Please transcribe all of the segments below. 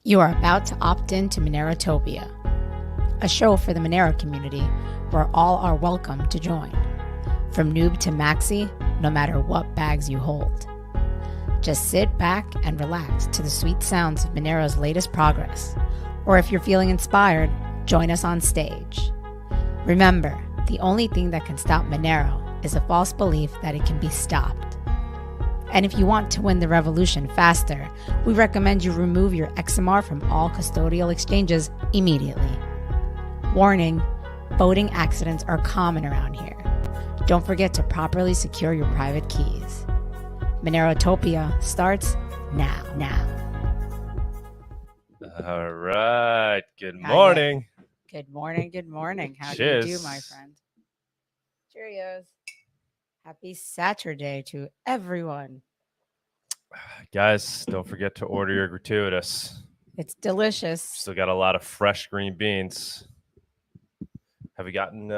You are about to opt in to Monerotopia, a show for the Monero community where all are welcome to join. From noob to maxi, no matter what bags you hold. Just sit back and relax to the sweet sounds of Monero's latest progress. Or if you're feeling inspired, join us on stage. Remember, the only thing that can stop Monero is a false belief that it can be stopped. And if you want to win the revolution faster, we recommend you remove your XMR from all custodial exchanges immediately. Warning, voting accidents are common around here. Don't forget to properly secure your private keys. Monerotopia starts now. All right. Good morning. Good morning. How Cheers. do you do, my friend? Cheerios. Happy Saturday to everyone. Guys, don't forget to order your gratuitous. It's delicious. Still got a lot of fresh green beans. Have we gotten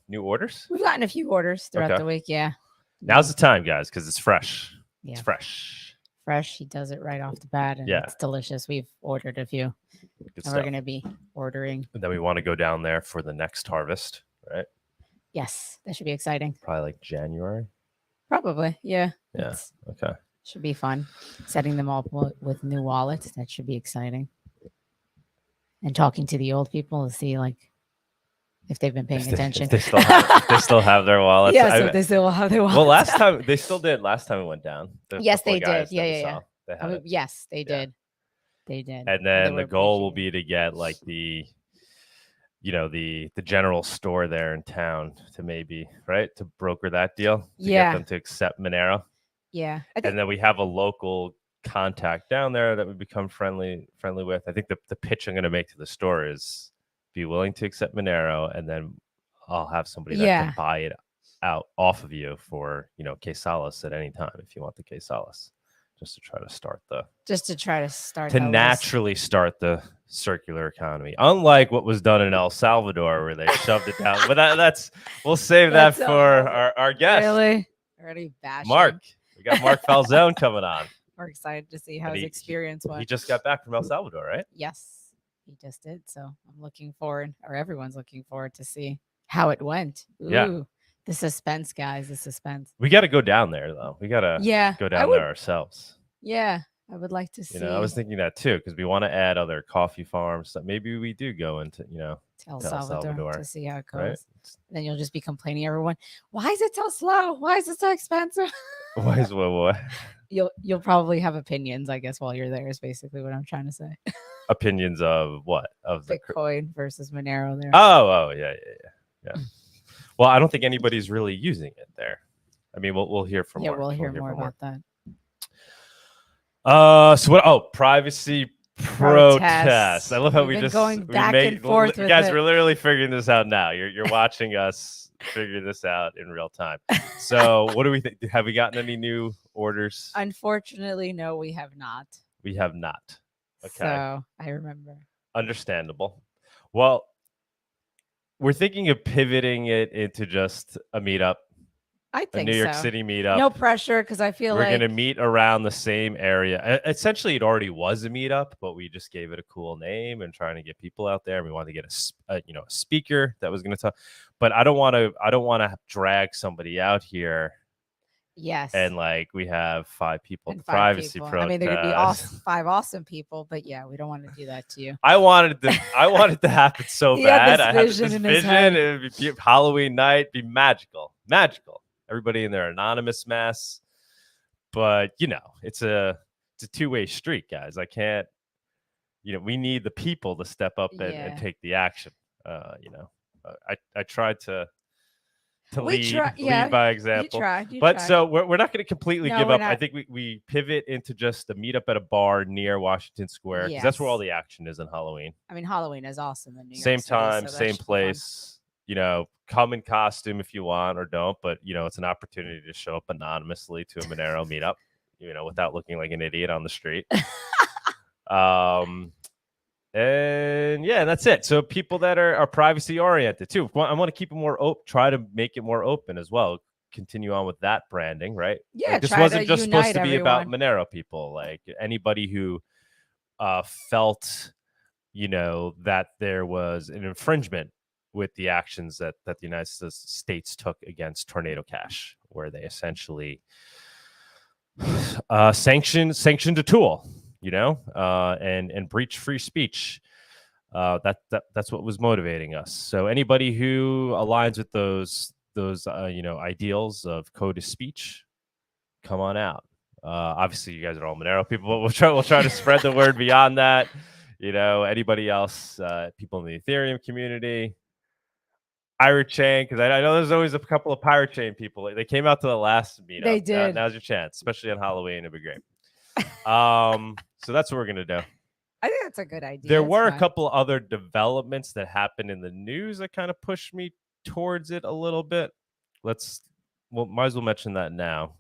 new orders? We've gotten a few orders throughout the week, yeah. Now's the time, guys, because it's fresh. Yeah. It's fresh. Fresh. He does it right off the bat, and it's delicious. We've ordered a few. And we're going to be ordering. And then we want to go down there for the next harvest, right? Yes, that should be exciting. Probably like January. Probably, yeah. Yeah. Okay. Should be fun. Setting them up with new wallets. That should be exciting. And talking to the old people to see if they've been paying attention. If they still have their wallets. Yeah, so they still have their wallets. Well, last time they still did. Last time it went down. Yes, they did. Yeah. Yes, they did. Yeah. They did. And then the goal will be to get the general store there in town to to broker that deal. To get them to accept Monero. Yeah. And then we have a local contact down there that we become friendly with. I think the pitch I'm going to make to the store is be willing to accept Monero, and then I'll have somebody that can buy it out off of you for, Quesalis at any time if you want the Quesalis. Just to try to start naturally start the circular economy, unlike what was done in El Salvador where they shoved it down. But we'll save that for our guest. Really? Already bashing. Marc. We got Marc Falzon coming on. We're excited to see how his experience was. He just got back from El Salvador, right? Yes, he just did. So I'm looking forward, or everyone's looking forward to see how it went. Ooh. Yeah. The suspense, guys. The suspense. We got to go down there, though. We got to go down there ourselves. Yeah, I would like to see. I was thinking that, too, because we want to add other coffee farms. So maybe we do go into, El Salvador to see how it goes. Right? Then you'll just be complaining, everyone. Why is it so slow? Why is it so expensive? Why is what? You'll probably have opinions, I guess, while you're there. Is basically what I'm trying to say. Opinions of what? Of Bitcoin versus Monero there. Oh, yeah. Well, I don't think anybody's really using it there. I mean, we'll hear from more. Yeah, we'll hear more about that. So what? Oh, privacy protest. I love how We've been going back and forth. Guys, we're literally figuring this out now. You're watching us figure this out in real time. So what do we think? Have we gotten any new orders? Unfortunately, no, we have not. We have not. Okay. So I remember. Understandable. Well, we're thinking of pivoting it into just a meetup. I think a New York City meetup. No pressure, because I feel we're going to meet around the same area. Essentially, it already was a meetup, but we just gave it a cool name and trying to get people out there. We wanted to get a speaker that was going to talk. But I don't want to drag somebody out here. Yes. And we have 5 people at the privacy protest. I mean, there could be 5 awesome people, but yeah, we don't want to do that to you. I wanted to happen so bad. I had this vision. It would be Halloween night, be magical. Everybody in their anonymous mess, but it's a 2-way street, guys. I can't, we need the people to step up and take the action. I tried to lead by example. You tried. So we're not going to completely give up. I think we pivot into just a meetup at a bar near Washington Square, because that's where all the action is on Halloween. I mean, Halloween is awesome in New York Same City, time, so same place. Come in costume if you want or don't, but it's an opportunity to show up anonymously to a Monero meetup, without looking like an idiot on the street. And that's it. So people that are privacy oriented too. I want to keep it more open, try to make it more open as well. Continue on with that branding, right? Yeah. This wasn't just supposed to be about Monero people. Anybody who felt, that there was an infringement with the actions that the United States took against Tornado Cash, where they essentially sanctioned a tool, and breached free speech. That's what was motivating us. So anybody who aligns with those ideals of code of speech, come on out. Obviously, you guys are all Monero people, but we'll try to spread the word beyond that. Anybody else, people in the Ethereum community, Pirate Chain, because I know there's always a couple of Pirate Chain people. They came out to the last meetup. They did. Now's your chance, especially on Halloween. It'd be great. So that's what we're gonna do. I think that's a good idea. There were a couple other developments that happened in the news that kind of pushed me towards it a little bit. Might as well mention that now.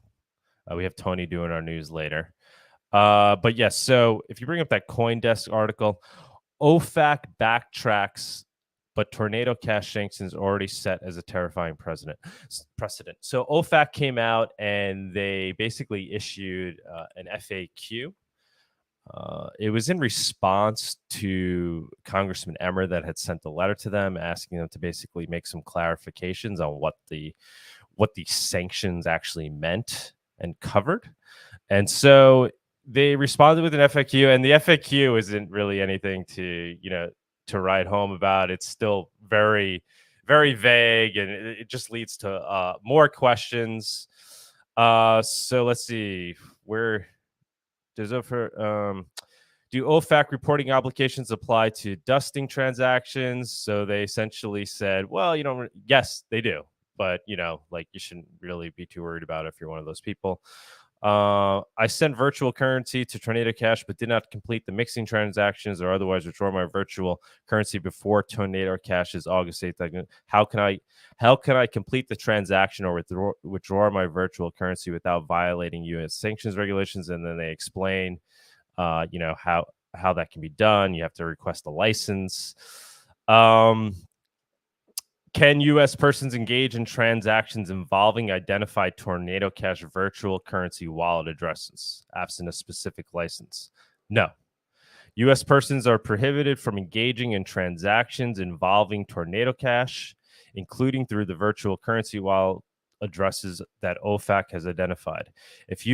We have Tony doing our news later. But yes, so if you bring up that CoinDesk article, OFAC backtracks, but Tornado Cash sanctions already set as a terrifying precedent. So OFAC came out and they basically issued an FAQ. It was in response to Congressman Emmer that had sent a letter to them asking them to basically make some clarifications on what the sanctions actually meant and covered. And so they responded with an FAQ, and the FAQ isn't really anything to write home about. It's still very, very vague, and it just leads to more questions. So let's see, where does do OFAC reporting obligations apply to dusting transactions? So they essentially said, well, yes, they do, but you shouldn't really be too worried about it if you're one of those people. I sent virtual currency to Tornado Cash, but did not complete the mixing transactions or otherwise withdraw my virtual currency before Tornado Cash's August 8th. How can I complete the transaction or withdraw my virtual currency without violating U.S. sanctions regulations? And then they explain, how that can be done. You have to request a license. Can U.S. persons engage in transactions involving identified Tornado Cash virtual currency wallet addresses, absent a specific license? No. U.S. persons are prohibited from engaging in transactions involving Tornado Cash, including through the virtual currency wallet addresses that OFAC has identified. If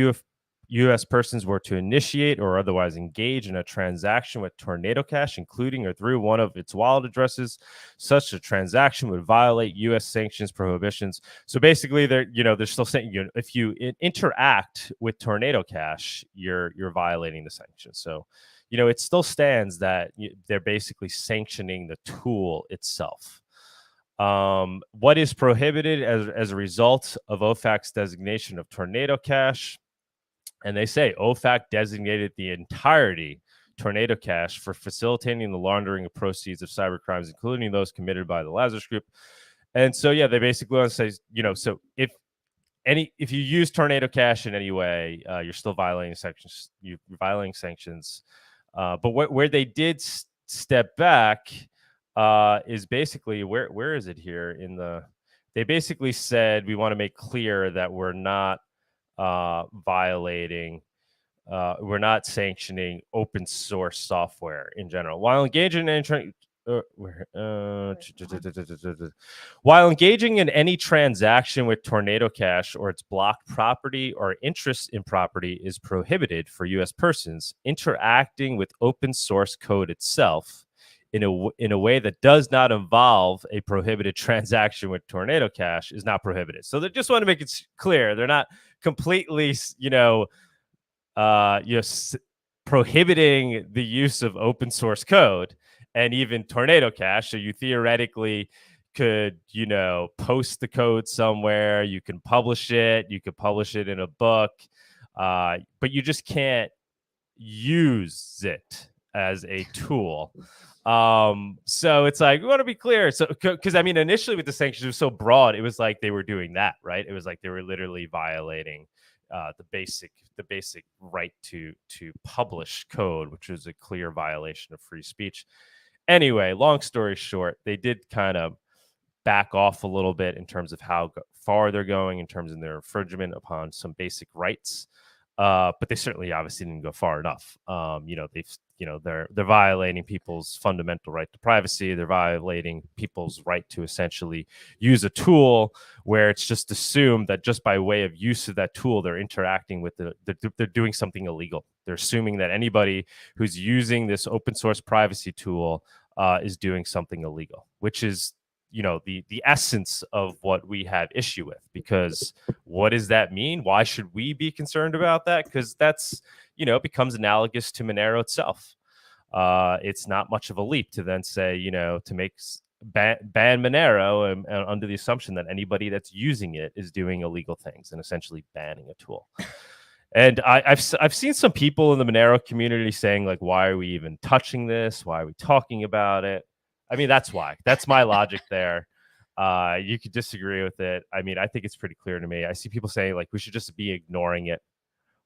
U.S. persons were to initiate or otherwise engage in a transaction with Tornado Cash, including or through one of its wallet addresses, such a transaction would violate U.S. sanctions prohibitions. So basically, they're still saying if you interact with Tornado Cash, you're violating the sanctions. So, it still stands that they're basically sanctioning the tool itself. What is prohibited as a result of OFAC's designation of Tornado Cash? And they say OFAC designated the entirety Tornado Cash for facilitating the laundering of proceeds of cybercrimes, including those committed by the Lazarus Group. And so, yeah, they basically want to say, so if you use Tornado Cash in any way, you're still violating sanctions. You're violating sanctions. But where they did step back is basically where is it here in the? They basically said we want to make clear that we're not we're not sanctioning open source software in general. While engaging in any transaction with Tornado Cash or its blocked property or interest in property is prohibited for U.S. persons, interacting with open source code itself in a way that does not involve a prohibited transaction with Tornado Cash is not prohibited. So they just want to make it clear they're not completely, prohibiting the use of open source code and even Tornado Cash. So you theoretically could, post the code somewhere. You can publish it. You could publish it in a book, but you just can't use it as a tool. So it's like, we want to be clear. So, because initially with the sanctions, it was so broad, it was like they were doing that, right? It was like they were literally violating the basic right to publish code, which is a clear violation of free speech. Anyway, long story short, they did kind of back off a little bit in terms of how far they're going in terms of their infringement upon some basic rights. But they certainly obviously didn't go far enough. They're violating people's fundamental right to privacy. They're violating people's right to essentially use a tool where it's just assumed that just by way of use of that tool, they're interacting with they're doing something illegal. They're assuming that anybody who's using this open source privacy tool is doing something illegal, which is the essence of what we have issue with. Because what does that mean? Why should we be concerned about that? Because that's becomes analogous to Monero itself. It's not much of a leap to then say to make ban Monero and under the assumption that anybody that's using it is doing illegal things and essentially banning a tool. And I've seen some people in the Monero community saying, like, why are we even touching this? Why are we talking about it? I mean, that's why. That's my logic there. You could disagree with it. I mean, I think it's pretty clear to me. I see people saying, like, we should just be ignoring it.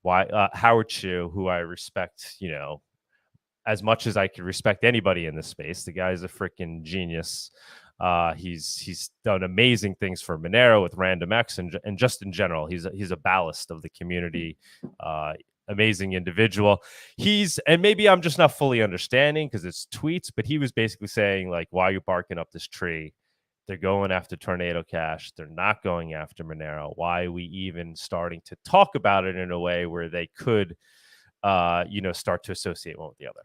Why? Howard Chu, who I respect, as much as I could respect anybody in this space. The guy's a freaking genius. He's done amazing things for Monero with RandomX and just in general. He's a ballast of the community. Amazing individual. And maybe I'm just not fully understanding because it's tweets, but he was basically saying, like, why are you barking up this tree? They're going after Tornado Cash. They're not going after Monero. Why are we even starting to talk about it in a way where they could start to associate one with the other?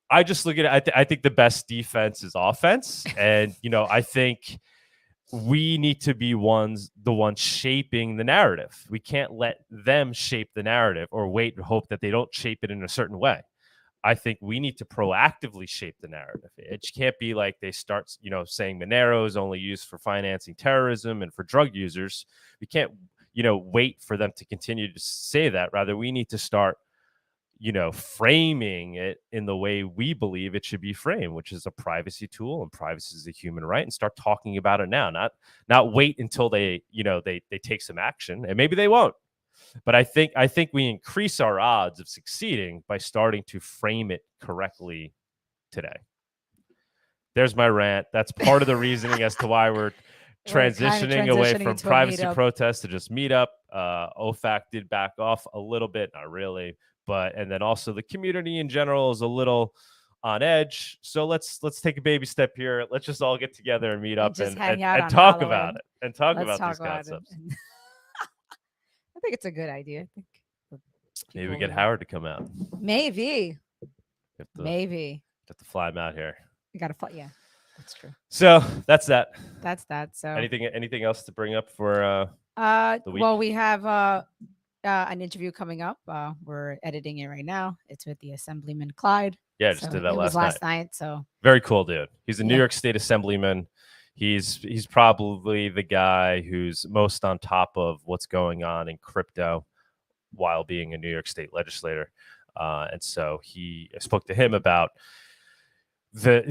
I just look at it. I think the best defense is offense. And I think we need to be the ones shaping the narrative. We can't let them shape the narrative or wait and hope that they don't shape it in a certain way. I think we need to proactively shape the narrative. It can't be like they start, saying Monero is only used for financing terrorism and for drug users. We can't, wait for them to continue to say that. Rather, we need to start, framing it in the way we believe it should be framed, which is a privacy tool, and privacy is a human right, and start talking about it now, not wait until they take some action, and maybe they won't. But I think we increase our odds of succeeding by starting to frame it correctly today. There's my rant. That's part of the reasoning as to why we're transitioning away from privacy protest to just meetup. OFAC did back off a little bit, not really. And then also the community in general is a little on edge. So let's take a baby step here. Let's just all get together and meet up and talk about it and talk about these concepts. I think it's a good idea. I think maybe we get Howard to come out. Maybe. Maybe. Have to fly him out here. You got to fly. Yeah, that's true. So that's that. So anything else to bring up for the week? Well, we have an interview coming up. We're editing it right now. It's with the Assemblyman Clyde. Yeah, just did that last night. So very cool, dude. He's a New York State Assemblyman. He's probably the guy who's most on top of what's going on in crypto while being a New York State legislator. And so I spoke to him about the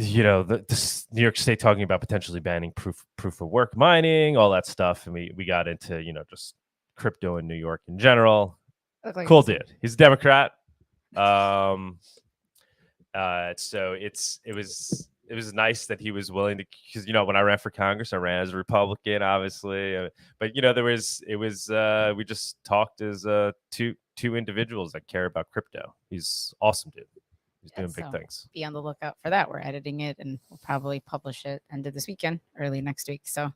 New York State talking about potentially banning proof of work mining, all that stuff. And we got into, just crypto in New York in general. Cool dude. He's a Democrat. So it was nice that he was willing to, because when I ran for Congress, I ran as a Republican, obviously, but we just talked as two individuals that care about crypto. He's awesome, dude. He's doing big things. Be on the lookout for that. We're editing it and we'll probably publish it end of this weekend, early next week. So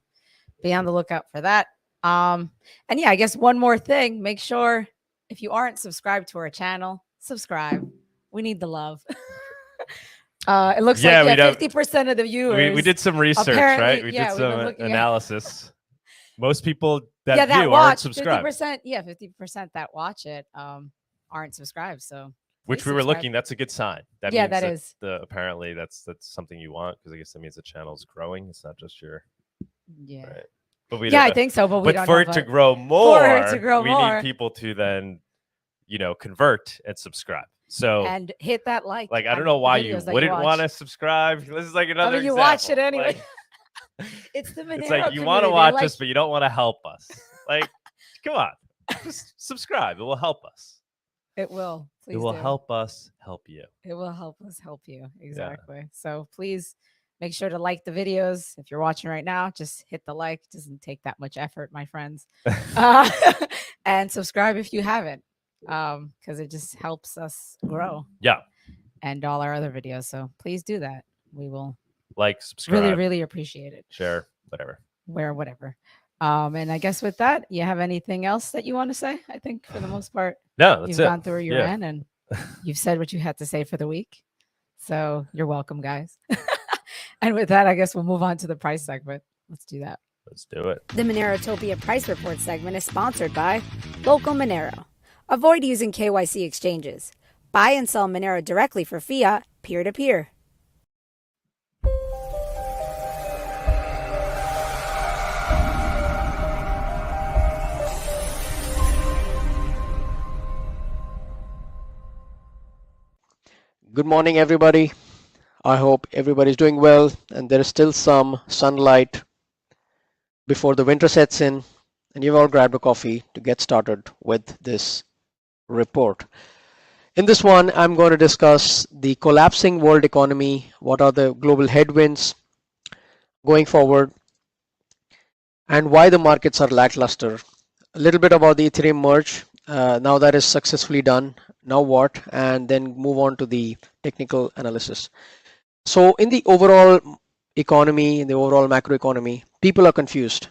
be on the lookout for that. And yeah, I guess one more thing, make sure if you aren't subscribed to our channel, subscribe. We need the love. It looks like 50% of the viewers. We did some research, right? We did some analysis. Most people that view aren't subscribed. 50% that watch it aren't subscribed. So which we were looking, that's a good sign. That means apparently that's something you want, because I guess that means the channel's growing. It's not just your right. But I think so. But for it to grow more, we need people to then, convert and subscribe. So and hit that like. Like, I don't know why you wouldn't want to subscribe. This is like another example. You watch it anyway. It's the Monero. It's like you want to watch us, but you don't want to help us. Like, come on, just subscribe. It will help us. It will. Please it will help us help you. It will help us help you. Exactly. Yeah. So please make sure to like the videos. If you're watching right now, just hit the like. It doesn't take that much effort, my friends. And subscribe if you haven't. because it just helps us grow. Yeah. And all our other videos. So please do that. We will like, subscribe, really, really appreciate it. share, whatever. Whatever. And I guess with that, you have anything else that you want to say? I think for the most part, no, that's you've it. gone through your end and you've said what you had to say for the week. So you're welcome, guys. And with that, I guess we'll move on to the price segment. Let's do that. Let's do it. The Monerotopia Price Report segment is sponsored by Local Monero. Avoid using KYC exchanges. Buy and sell Monero directly for fiat, peer-to-peer. Good morning, everybody. I hope everybody's doing well and there is still some sunlight before the winter sets in and you've all grabbed a coffee to get started with this report. In this one, I'm going to discuss the collapsing world economy, what are the global headwinds going forward, and why the markets are lackluster. A little bit about the Ethereum merge. Now that is successfully done. Now what? And then move on to the technical analysis. So in the overall economy, in the overall macroeconomy, people are confused.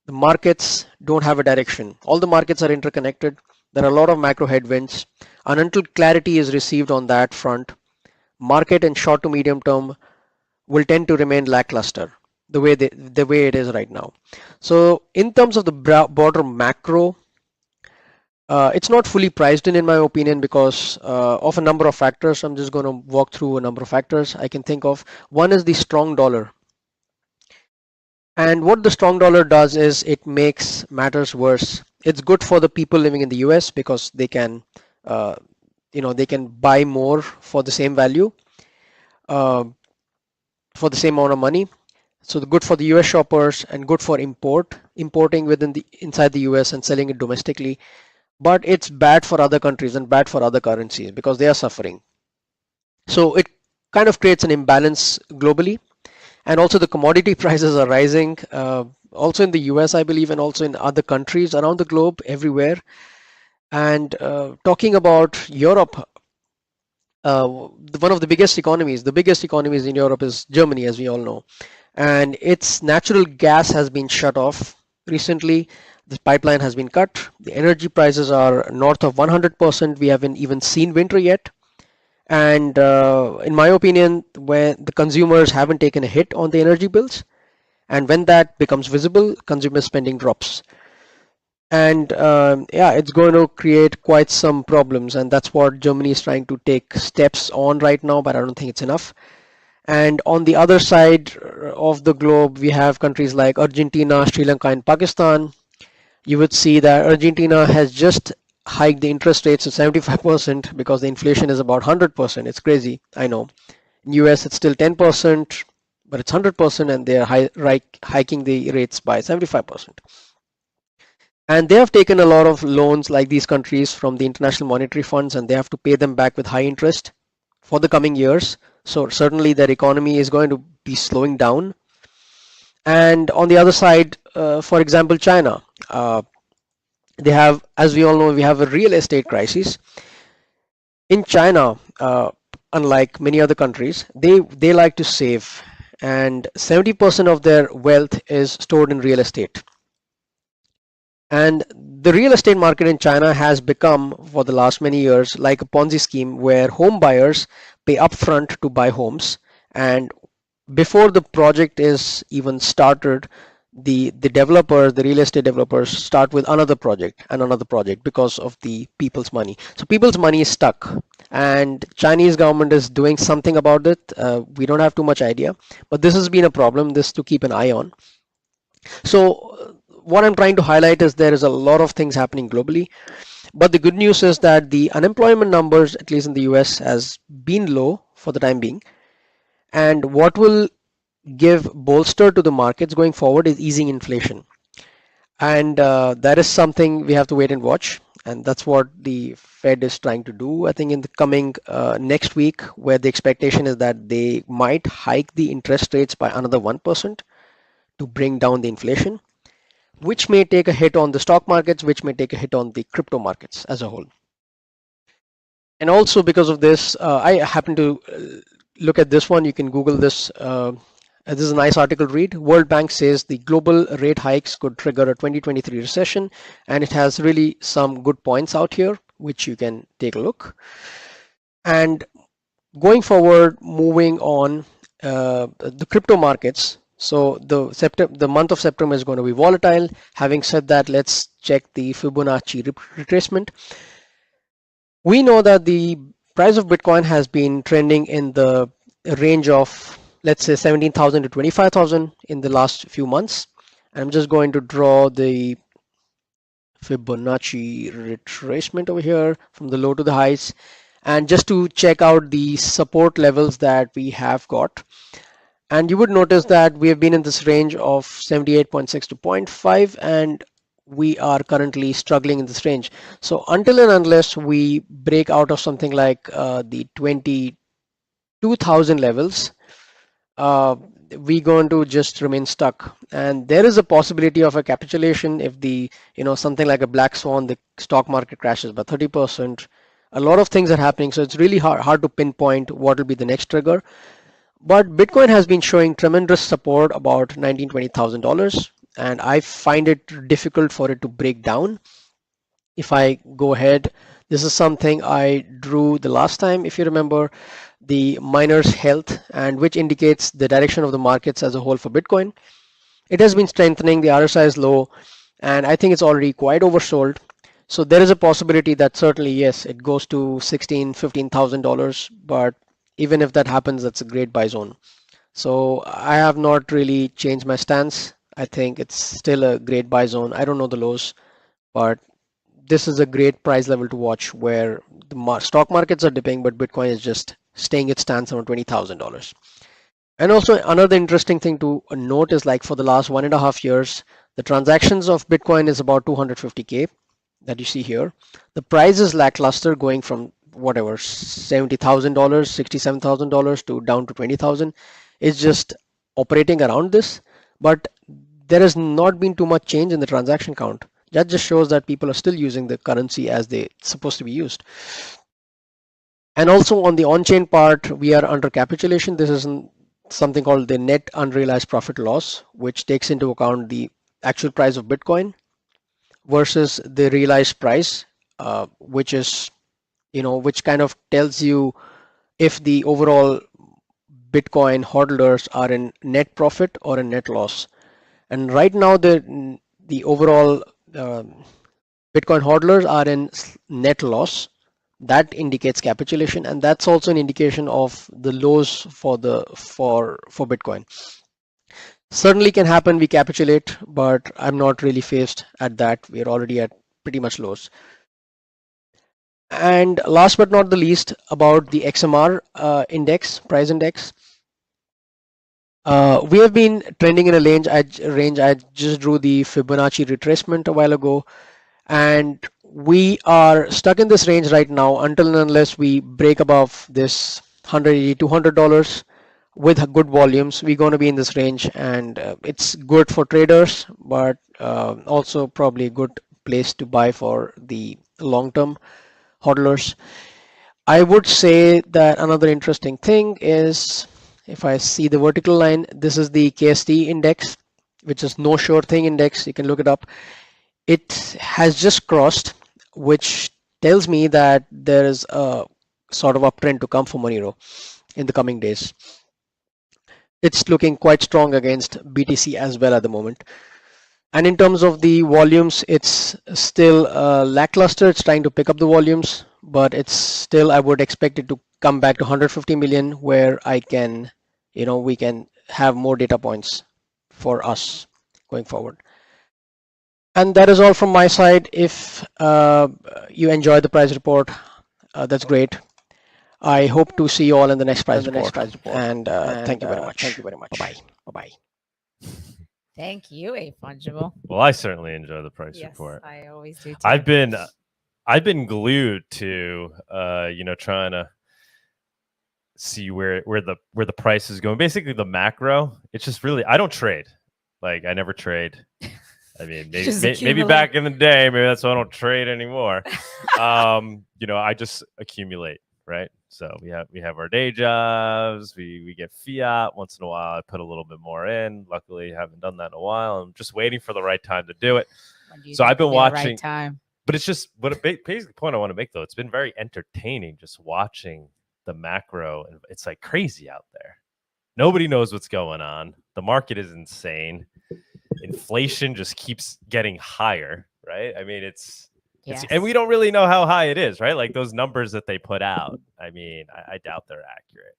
The markets don't have a direction. All the markets are interconnected. There are a lot of macro headwinds. And until clarity is received on that front, market in short to medium term will tend to remain lackluster the way it is right now. So in terms of the broader macro, it's not fully priced in my opinion, because of a number of factors. I'm just going to walk through a number of factors I can think of. One is the strong dollar. And what the strong dollar does is it makes matters worse. It's good for the people living in the US because they can, they can buy more for the same value, for the same amount of money. So good for the US shoppers and good for importing inside the US and selling it domestically. But it's bad for other countries and bad for other currencies because they are suffering. So it kind of creates an imbalance globally. And also the commodity prices are rising, also in the US, I believe, and also in other countries around the globe, everywhere. And talking about Europe, one of the biggest economies in Europe is Germany, as we all know. And its natural gas has been shut off recently. The pipeline has been cut. The energy prices are north of 100%. We haven't even seen winter yet. And in my opinion, when the consumers haven't taken a hit on the energy bills, and when that becomes visible, consumer spending drops. And it's going to create quite some problems. And that's what Germany is trying to take steps on right now, but I don't think it's enough. And on the other side of the globe, we have countries like Argentina, Sri Lanka, and Pakistan. You would see that Argentina has just hiked the interest rates to 75% because the inflation is about 100%. It's crazy, I know. In US, it's still 10%, but it's 100%, and they're hiking the rates by 75%. And they have taken a lot of loans, like these countries, from the international monetary funds, and they have to pay them back with high interest for the coming years. So certainly their economy is going to be slowing down. And on the other side, for example, China, they have, as we all know, we have a real estate crisis. In China, unlike many other countries, they like to save, and 70% of their wealth is stored in real estate. And the real estate market in China has become, for the last many years, like a Ponzi scheme where home buyers pay upfront to buy homes, and before the project is even started, the real estate developers start with another project and another project because of the people's money. So people's money is stuck, and Chinese government is doing something about it. We don't have too much idea, but this has been a problem, this to keep an eye on. So what I'm trying to highlight is there is a lot of things happening globally, but the good news is that the unemployment numbers, at least in the US, has been low for the time being. And what will give bolster to the markets going forward is easing inflation. And that is something we have to wait and watch. And that's what the Fed is trying to do, I think, in the coming next week, where the expectation is that they might hike the interest rates by another 1% to bring down the inflation, which may take a hit on the stock markets, which may take a hit on the crypto markets as a whole. And also because of this, I happen to look at this one. You can Google this. This is a nice article to read. World Bank says the global rate hikes could trigger a 2023 recession, and it has really some good points out here, which you can take a look. And going forward, moving on, the crypto markets. So the month of September is going to be volatile. Having said that, let's check the Fibonacci retracement. We know that the price of Bitcoin has been trending in the range of, let's say, 17,000 to 25,000 in the last few months. I'm just going to draw the Fibonacci retracement over here from the low to the highs, and just to check out the support levels that we have got. And you would notice that we have been in this range of 78.6 to 0.5, and we are currently struggling in this range. So until and unless we break out of something like the 22,000 levels, we're going to just remain stuck. And there is a possibility of a capitulation if something like a black swan, the stock market crashes by 30%. A lot of things are happening, so it's really hard to pinpoint what will be the next trigger. But Bitcoin has been showing tremendous support about $19,000 to $20,000, and I find it difficult for it to break down. If I go ahead, this is something I drew the last time, if you remember, the miner's health, and which indicates the direction of the markets as a whole for Bitcoin. It has been strengthening, the RSI is low, and I think it's already quite oversold. So there is a possibility that certainly, yes, it goes to $16,000, $15,000, but even if that happens, that's a great buy zone. So I have not really changed my stance. I think it's still a great buy zone. I don't know the lows, but this is a great price level to watch where the stock markets are dipping, but Bitcoin is just staying its stance around $20,000. And also another interesting thing to note is, like, for the last 1.5 years, the transactions of Bitcoin is about 250K that you see here. The price is lackluster, going from whatever $70,000, $67,000 to down to 20,000. It's just operating around this, but there has not been too much change in the transaction count. That just shows that people are still using the currency as they're supposed to be used. And also on the on-chain part, we are under capitulation. This is something called the net unrealized profit loss, which takes into account the actual price of Bitcoin versus the realized price, which is, which kind of tells you if the overall Bitcoin hodlers are in net profit or in net loss. And right now, the overall Bitcoin hodlers are in net loss. That indicates capitulation, and that's also an indication of the lows for Bitcoin. Certainly can happen, we capitulate, but I'm not really faced at that. We're already at pretty much lows. And last but not the least, about the XMR price index. We have been trending in a range. I just drew the Fibonacci retracement a while ago, and we are stuck in this range right now until and unless we break above this $180, $200 with good volumes. We're going to be in this range, and it's good for traders, but also probably a good place to buy for the long-term hodlers. I would say that another interesting thing is, if I see the vertical line, this is the KST index, which is no sure thing index. You can look it up. It has just crossed, which tells me that there is a sort of uptrend to come for Monero in the coming days. It's looking quite strong against BTC as well at the moment. And in terms of the volumes, it's still lackluster. It's trying to pick up the volumes, but it's still, I would expect it to come back to 150 million, where we can have more data points for us going forward. And that is all from my side. If you enjoyed the price report, that's great. I hope to see you all in the next price report. And thank you very much. Bye-bye. Bye-bye. Thank you, aFungible. Well, I certainly enjoy the price Yes, report. I always do too. I've been glued to trying to see where the price is going. Basically the macro. It's just really, I don't trade. Like, I never trade. I mean, Just maybe back in the day, maybe that's why I don't trade anymore. You know, I just accumulate, right? So we have our day jobs. We get fiat once in a while. I put a little bit more in. Luckily, I haven't done that in a while. I'm just waiting for the right time to do it. So I've been watching. Right time? But it's just basically the point I want to make, though. It's been very entertaining just watching the macro. And it's like crazy out there. Nobody knows what's going on. The market is insane. Inflation just keeps getting higher, right? I mean, it's and we don't really know how high it is, right? Like those numbers that they put out. I mean, I doubt they're accurate.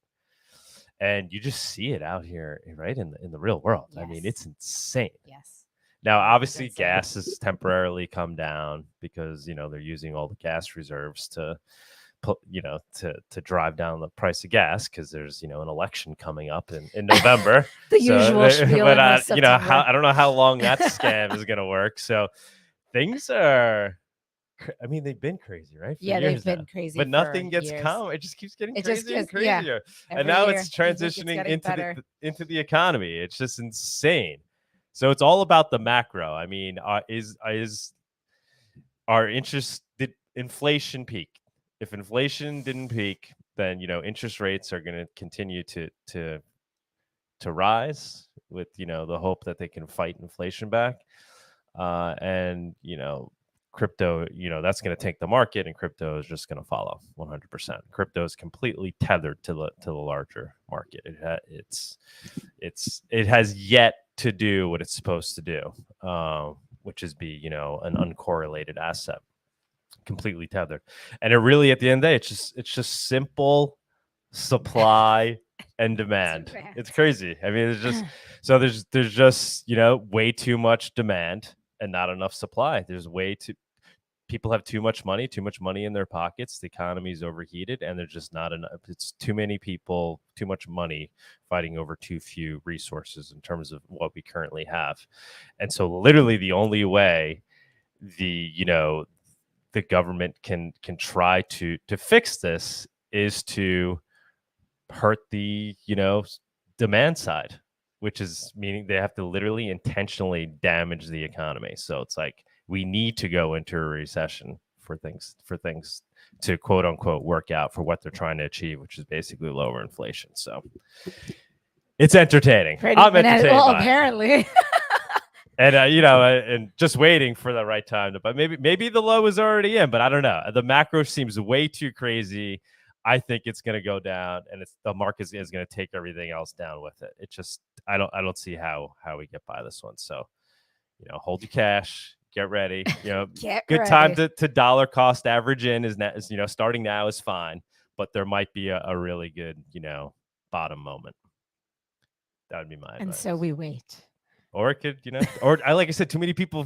And you just see it out here, right, in the real world. Yes. I mean, it's insane. Yes. Now, obviously, gas has temporarily come down because, you know, they're using all the gas reserves to put, you know, to drive down the price of gas because there's, you know, an election coming up in November. The usual spiel. But, you know, I don't know how long that scam is going to work. So things are, I mean, they've been crazy, right? Yeah, they've been crazy. But nothing gets calm. It just keeps getting crazier and crazier. Yeah. And now it's transitioning into the economy. It's just insane. So it's all about the macro. I mean, is our did inflation peak? If inflation didn't peak, then, you know, interest rates are going to continue to rise with, you know, the hope that they can fight inflation back. And, you know, crypto, you know, that's going to tank the market, and crypto is just going to follow 100%. Crypto is completely tethered to the larger market. It has yet to do what it's supposed to do, which is be, you know, an uncorrelated asset, completely tethered. And it really, at the end of the day, it's just simple supply and demand. It's crazy. I mean, there's just, you know, way too much demand and not enough supply. People have too much money in their pockets. The economy is overheated, and there's just not enough. It's too many people, too much money fighting over too few resources in terms of what we currently have. And so literally the only way the government can try to fix this is to hurt the, you know, demand side, which is meaning they have to literally intentionally damage the economy. So it's like, we need to go into a recession for things to quote unquote work out for what they're trying to achieve, which is basically lower inflation. So it's entertaining. I'm entertained. Well, apparently. And you know, and just waiting for the right time but maybe the low is already in, but I don't know. The macro seems way too crazy. I think it's going to go down, and the market is going to take everything else down with it. It just, I don't see how we get by this one. So, you know, hold your cash. Get ready. You know, good time to dollar cost average in is you know, starting now is fine, but there might be a really good, you know, bottom moment. That would be my advice. And so we wait. Or it could, you know, or like I said, too many people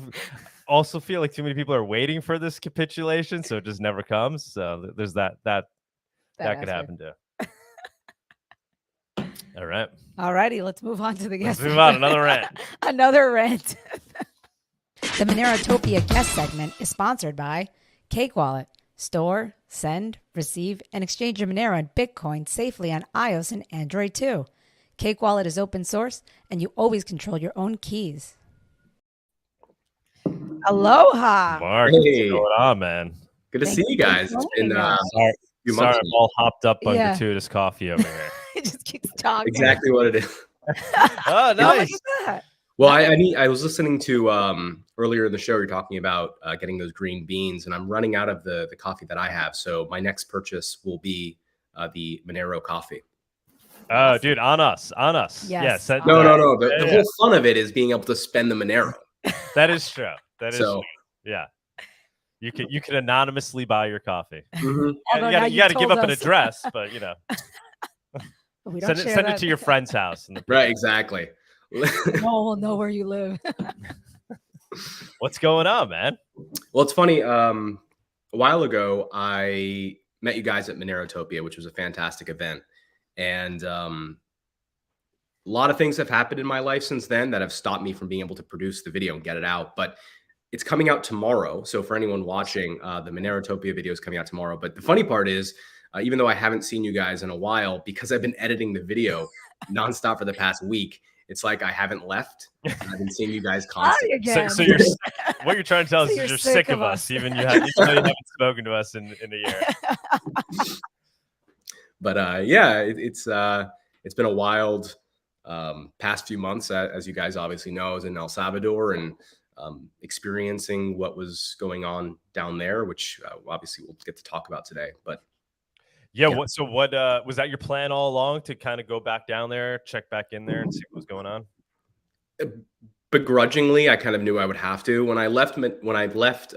also feel like too many people are waiting for this capitulation, so it just never comes. So there's that could happen too. All right. All righty, let's move on to the guest. Let's move on. Another rant. Another rant. The Monerotopia guest segment is sponsored by Cake Wallet. Store, send, receive, and exchange your Monero and Bitcoin safely on iOS and Android too. Cake Wallet is open source, and you always control your own keys. Aloha. Mark, what's going on, man? Good to see you guys. It's been a few months. I'm all hopped up on gratuitous coffee over here. It just keeps talking. Exactly what it is. Oh, nice. Look at that. Well, I was listening to earlier in the show, you're talking about getting those green beans, and I'm running out of the coffee that I have. So my next purchase will be the Monero coffee. Oh, dude, on us. Yes. No. The whole fun of it is being able to spend the Monero. That is true. That is true. Yeah. You can anonymously buy your coffee. Mm-hmm. You got to give up an address, but you know, send it to your friend's house. Right, exactly. No one will know where you live. What's going on, man? Well, it's funny. A while ago, I met you guys at Monerotopia, which was a fantastic event. And a lot of things have happened in my life since then that have stopped me from being able to produce the video and get it out. But it's coming out tomorrow. So for anyone watching, the Monerotopia video is coming out tomorrow. But the funny part is, even though I haven't seen you guys in a while, because I've been editing the video nonstop for the past week, it's like I haven't left. I've been seeing you guys constantly. So what you're trying to tell us is you're sick of us, even though you haven't spoken to us in a year. But yeah, it's been a wild past few months, as you guys obviously know. I was in El Salvador and experiencing what was going on down there, which obviously we'll get to talk about today. But yeah, what was that your plan all along, to kind of go back down there, check back in there, and see what was going on? Begrudgingly, I kind of knew I would have to. When I left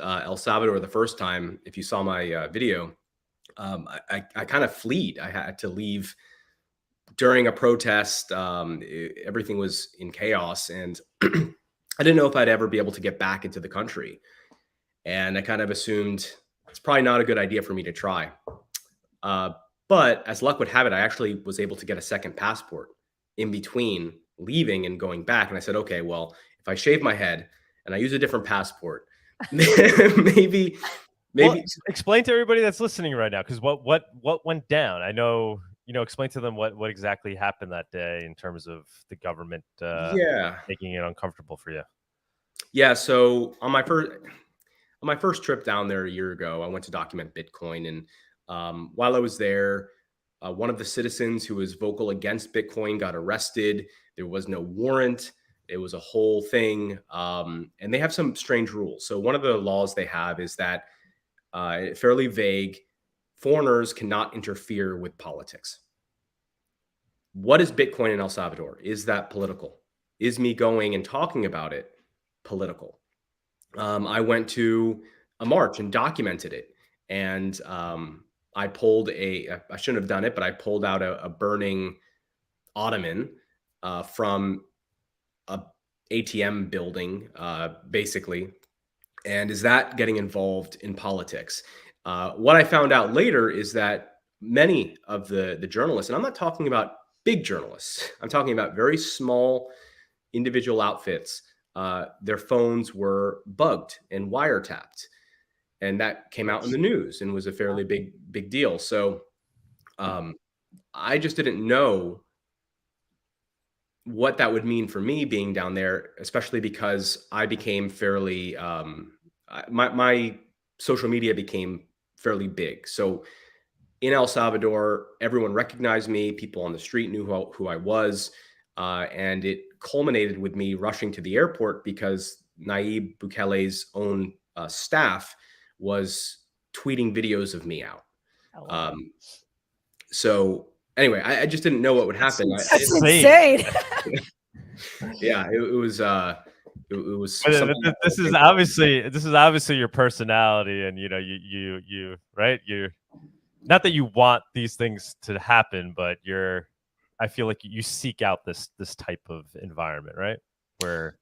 El Salvador the first time, if you saw my video, I kind of fled. I had to leave during a protest. Everything was in chaos, and I didn't know if I'd ever be able to get back into the country. And I kind of assumed it's probably not a good idea for me to try. But as luck would have it, I actually was able to get a second passport in between leaving and going back. And I said, okay, well, if I shave my head and I use a different passport, maybe. Well, explain to everybody that's listening right now, because what went down? I know, explain to them what exactly happened that day in terms of the government making it uncomfortable for you. Yeah. So on my first trip down there a year ago, I went to document Bitcoin, and while I was there, one of the citizens who was vocal against Bitcoin got arrested. There was no warrant. It was a whole thing. And they have some strange rules. So one of the laws they have is that fairly vague, foreigners cannot interfere with politics. What is Bitcoin in El Salvador? Is that political? Is me going and talking about it political? I went to a march and documented it. And I pulled I shouldn't have done it, but I pulled out a burning ottoman from a ATM building, basically. And is that getting involved in politics? What I found out later is that many of the journalists, and I'm not talking about big journalists, I'm talking about very small individual outfits, their phones were bugged and wiretapped. And that came out in the news and was a fairly big deal. So I just didn't know what that would mean for me being down there, especially because I became fairly, my social media became fairly big. So in El Salvador, everyone recognized me. People on the street knew who I was. And it culminated with me rushing to the airport because Nayib Bukele's own staff was tweeting videos of me out. Oh, wow. So anyway, I just didn't know what would happen. That's insane. Yeah, it was. It was. This is obviously your personality, and you right. You're not that you want these things to happen, but I feel like you seek out this type of environment, right? Where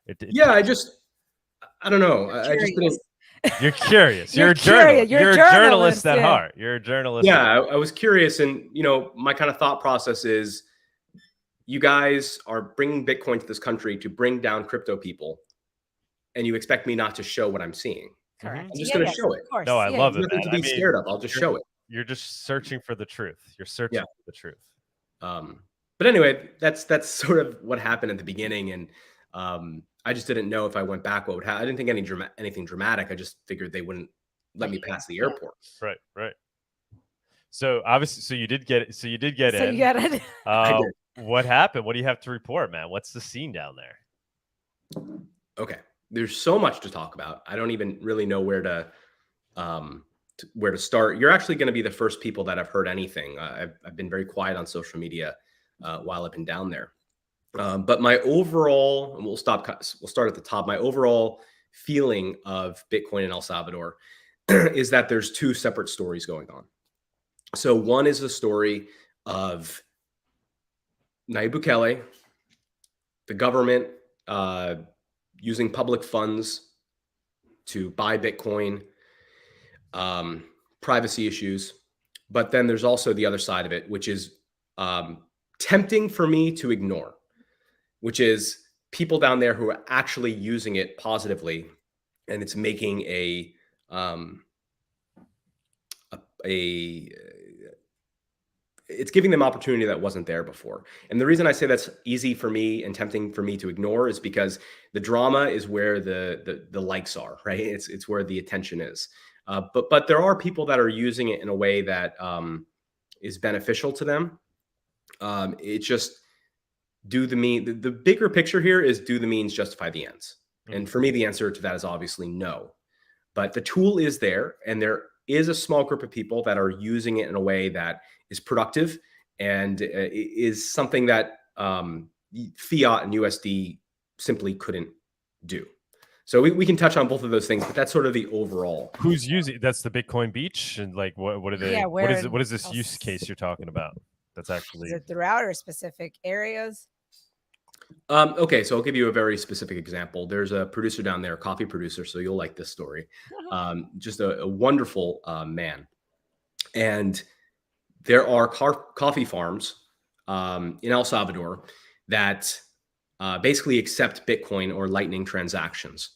I don't know. I just didn't. You're curious. You're a journalist. You're a journalist at heart. You're a journalist. Yeah, I was curious, and my kind of thought process is, you guys are bringing Bitcoin to this country to bring down crypto people, and you expect me not to show what I'm seeing. Correct. I'm just going to show it. No, I love it. Nothing to be scared of. I'll just show it. You're just searching for the truth. You're searching for the truth. But anyway, that's sort of what happened at the beginning, and I just didn't know if I went back what would happen. I didn't think anything dramatic. I just figured they wouldn't let me pass the airport. Right. So obviously, you did get in. You got it. What happened? What do you have to report, man? What's the scene down there? Okay, there's so much to talk about. I don't even really know where to start. You're actually going to be the first people that have heard anything. I've been very quiet on social media while I've been down there. But my overall, and we'll start at the top. My overall feeling of Bitcoin in El Salvador is that there's two separate stories going on. So one is the story of Nayib Bukele, the government using public funds to buy Bitcoin, privacy issues. But then there's also the other side of it, which is tempting for me to ignore, which is people down there who are actually using it positively, and it's making a it's giving them opportunity that wasn't there before. And the reason I say that's easy for me and tempting for me to ignore is because the drama is where the likes are, right? It's where the attention is. But there are people that are using it in a way that is beneficial to them. It's just do the mean. The bigger picture here is, do the means justify the ends? And for me, the answer to that is obviously no. But the tool is there, and there is a small group of people that are using it in a way that is productive and is something that fiat and USD simply couldn't do. So we can touch on both of those things, but that's sort of the overall. Who's using? That's the Bitcoin Beach, and like what are they? Yeah, what is it? where What is this else? use case you're talking about? That's actually Is it throughout or specific areas? Okay, so I'll give you a very specific example. There's a producer down there, a coffee producer, so you'll like this story. Just a wonderful man. And there are coffee farms in El Salvador that basically accept Bitcoin or Lightning transactions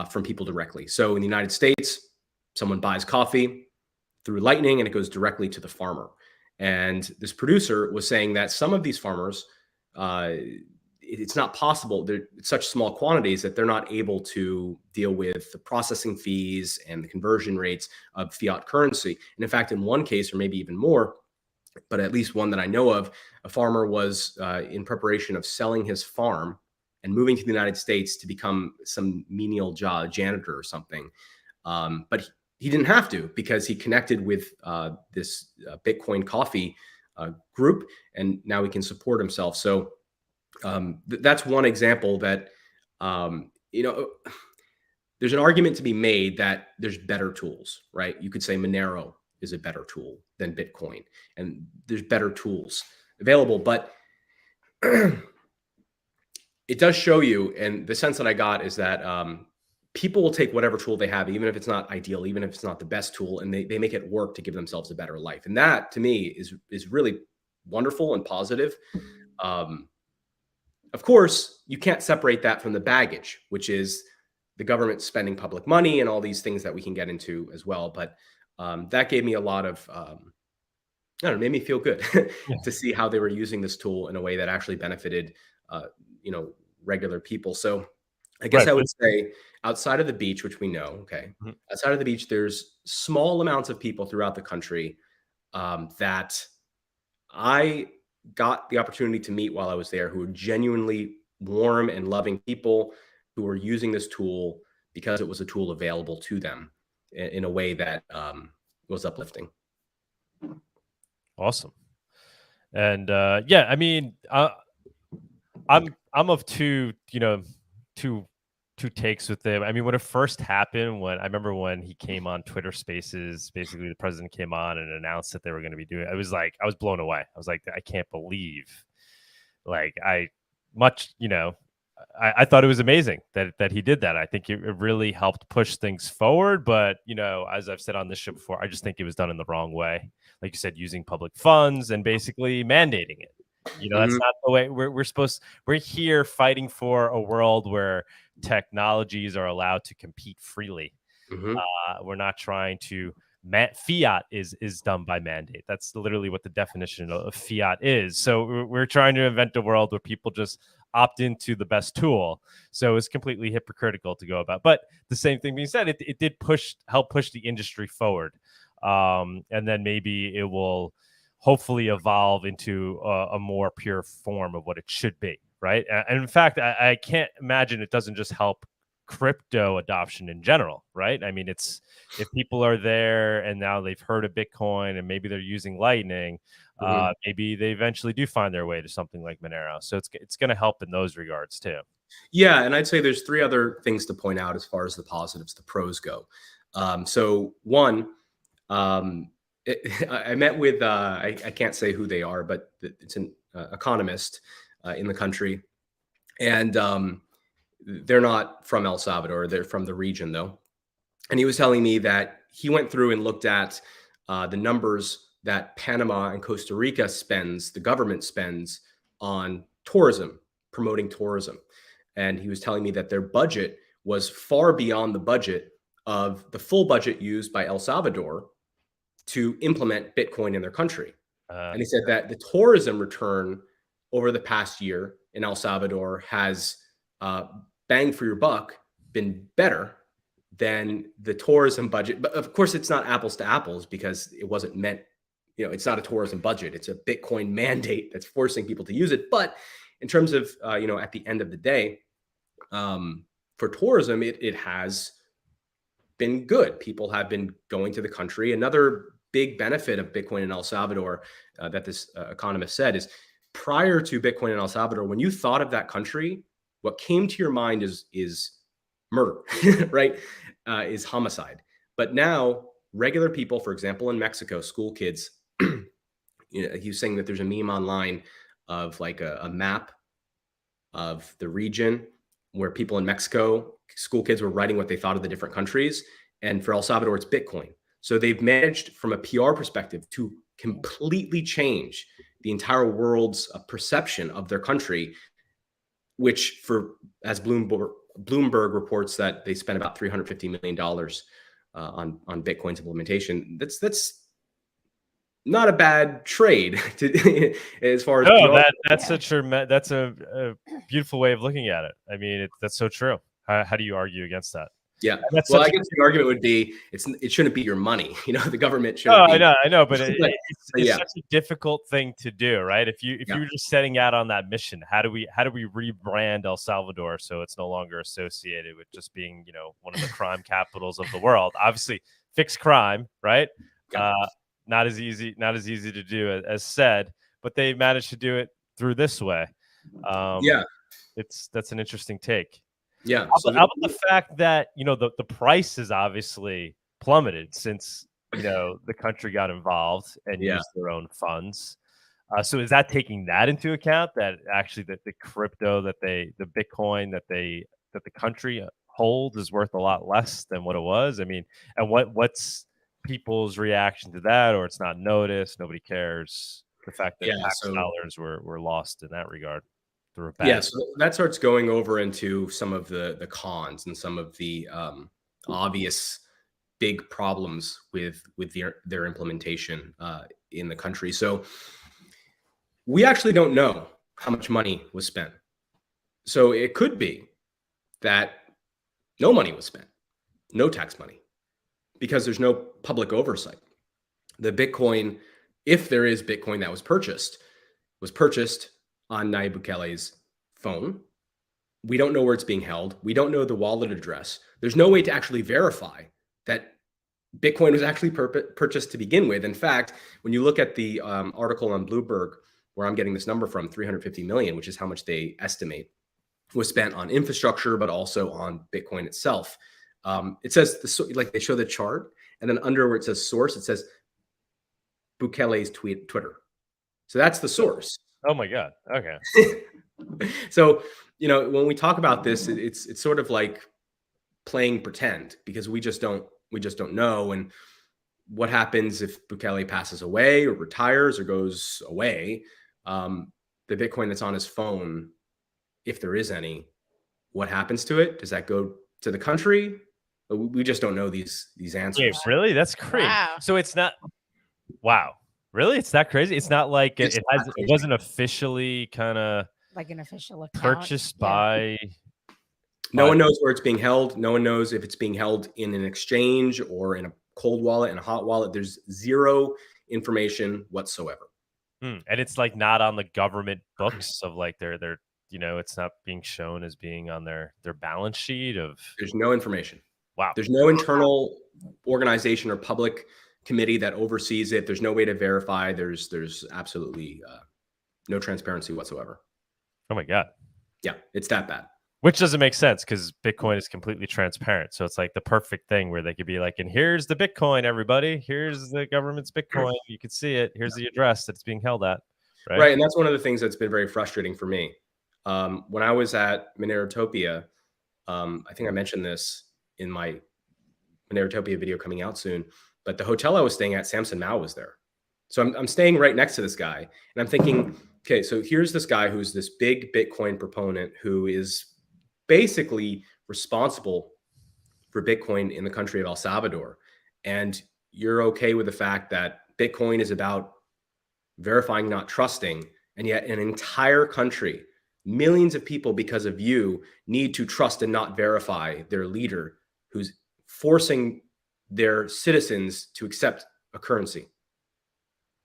from people directly. So in the United States, someone buys coffee through Lightning and it goes directly to the farmer. And this producer was saying that some of these farmers, it's not possible. They're such small quantities that they're not able to deal with the processing fees and the conversion rates of fiat currency. And in fact, in one case, or maybe even more, but at least one that I know of, a farmer was in preparation of selling his farm and moving to the United States to become some menial job, janitor or something. But he didn't have to, because he connected with this Bitcoin coffee group, and now he can support himself. So that's one example that, there's an argument to be made that there's better tools, right? You could say Monero is a better tool than Bitcoin, and there's better tools available, but it does show you, and the sense that I got is that people will take whatever tool they have, even if it's not ideal, even if it's not the best tool, and they make it work to give themselves a better life. And that, to me, is really wonderful and positive. Of course, you can't separate that from the baggage, which is the government spending public money and all these things that we can get into as well. But that gave me a lot of, I don't know, made me feel good to see how they were using this tool in a way that actually benefited, regular people. So I guess I would say, outside of the beach, which we know, outside of the beach, there's small amounts of people throughout the country that I got the opportunity to meet while I was there, who are genuinely warm and loving people who are using this tool because it was a tool available to them in a way that was uplifting. awesome. And yeah, I mean, I'm of two takes with it. I mean, when it first happened, I remember when he came on Twitter Spaces, basically the president came on and announced that they were going to be doing it. I was blown away. I was like, I can't believe, I thought it was amazing that he did that. I think it really helped push things forward. But, as I've said on this show before, I just think it was done in the wrong way. Like you said, using public funds and basically mandating it. That's not the way we're here fighting for a world where technologies are allowed to compete freely. We're not trying to fiat is done by mandate. That's literally what the definition of fiat is. So we're trying to invent a world where people just opt into the best tool. So it's completely hypocritical to go about. But the same thing being said, it did help push the industry forward. And then maybe it will hopefully evolve into a more pure form of what it should be, right? And in fact, I can't imagine it doesn't just help crypto adoption in general, right? I mean, if people are there and now they've heard of Bitcoin and maybe they're using Lightning, maybe they eventually do find their way to something like Monero. So it's going to help in those regards too. Yeah, and I'd say there's three other things to point out as far as the positives, the pros go. So one, I met with, I can't say who they are, but it's an economist in the country. And they're not from El Salvador. They're from the region, though. And he was telling me that he went through and looked at the numbers that Panama and Costa Rica the government spends on tourism, promoting tourism. And he was telling me that their budget was far beyond the budget of the full budget used by El Salvador to implement Bitcoin in their country. And he said that the tourism return over the past year in El Salvador has bang for your buck been better than the tourism budget. But of course, it's not apples to apples because it wasn't meant, it's not a tourism budget. It's a Bitcoin mandate that's forcing people to use it. But in terms of, at the end of the day, for tourism, it has been good. People have been going to the country. Another big benefit of Bitcoin in El Salvador that this economist said is prior to Bitcoin in El Salvador, when you thought of that country, what came to your mind is murder, right? Is homicide. But now regular people, for example, in Mexico, school kids, he was saying that there's a meme online of like a map of the region where people in Mexico, school kids were writing what they thought of the different countries. And for El Salvador, it's Bitcoin. So they've managed from a PR perspective to completely change the entire world's perception of their country, which as Bloomberg reports that they spent about $350 million on Bitcoin's implementation. That's not a bad trade as far as that's a beautiful way of looking at it. I mean, that's so true. How do you argue against that? Yeah. Well, I guess the argument would be it shouldn't be your money. The government shouldn't. I know, but it's such a difficult thing to do, right? If you're just setting out on that mission, how do we rebrand El Salvador so it's no longer associated with just being, one of the crime capitals of the world? Obviously, fix crime, right? Yeah. Not as easy to do as said, but they managed to do it through this way. That's an interesting take. Yeah. How about the fact that, the price has obviously plummeted since, the country got involved and used their own funds. So is that taking that into account, that actually the crypto the Bitcoin that the country holds is worth a lot less than what it was? I mean, and what's people's reaction to that? Or it's not noticed, nobody cares. The fact that tax dollars were lost in that regard. So that starts going over into some of the cons and some of the obvious big problems with their implementation in the country. So we actually don't know how much money was spent. So it could be that no money was spent, no tax money, because there's no public oversight. The Bitcoin, if there is Bitcoin that was purchased on Nayib Bukele's phone. We don't know where it's being held. We don't know the wallet address. There's no way to actually verify that Bitcoin was actually purchased to begin with. In fact, when you look at the article on Bloomberg, where I'm getting this number from, 350 million, which is how much they estimate was spent on infrastructure, but also on Bitcoin itself. It says, they show the chart, and then under where it says source, it says Bukele's Twitter. So that's the source. Oh my God. Okay. So, when we talk about this, it's sort of like playing pretend, because we just don't know. And what happens if Bukele passes away or retires or goes away? The Bitcoin that's on his phone, if there is any, what happens to it? Does that go to the country? We just don't know these answers. Wait, really? That's crazy. Wow. So it's not. Wow. Really? It's that crazy? It's not like it wasn't officially kind of like an official account purchased by. No one knows where it's being held. No one knows if it's being held in an exchange or in a cold wallet, in a hot wallet. There's zero information whatsoever. And it's like not on the government books of like their it's not being shown as being on their balance sheet of. There's no information. Wow. There's no internal organization or public committee that oversees it. There's no way to verify. There's absolutely no transparency whatsoever. Oh my God. Yeah, it's that bad. Which doesn't make sense because Bitcoin is completely transparent. So it's like the perfect thing where they could be like, and here's the Bitcoin, everybody. Here's the government's Bitcoin. You can see it. Here's the address that it's being held at. Right. And that's one of the things that's been very frustrating for me. When I was at Monerotopia, I think I mentioned this in my Monerotopia video coming out soon, but the hotel I was staying at, Samson Mao was there. So I'm staying right next to this guy, and I'm thinking, okay, so here's this guy who's this big Bitcoin proponent who is basically responsible for Bitcoin in the country of El Salvador. And you're okay with the fact that Bitcoin is about verifying, not trusting, and yet an entire country, millions of people because of you, need to trust and not verify their leader who's forcing their citizens to accept a currency.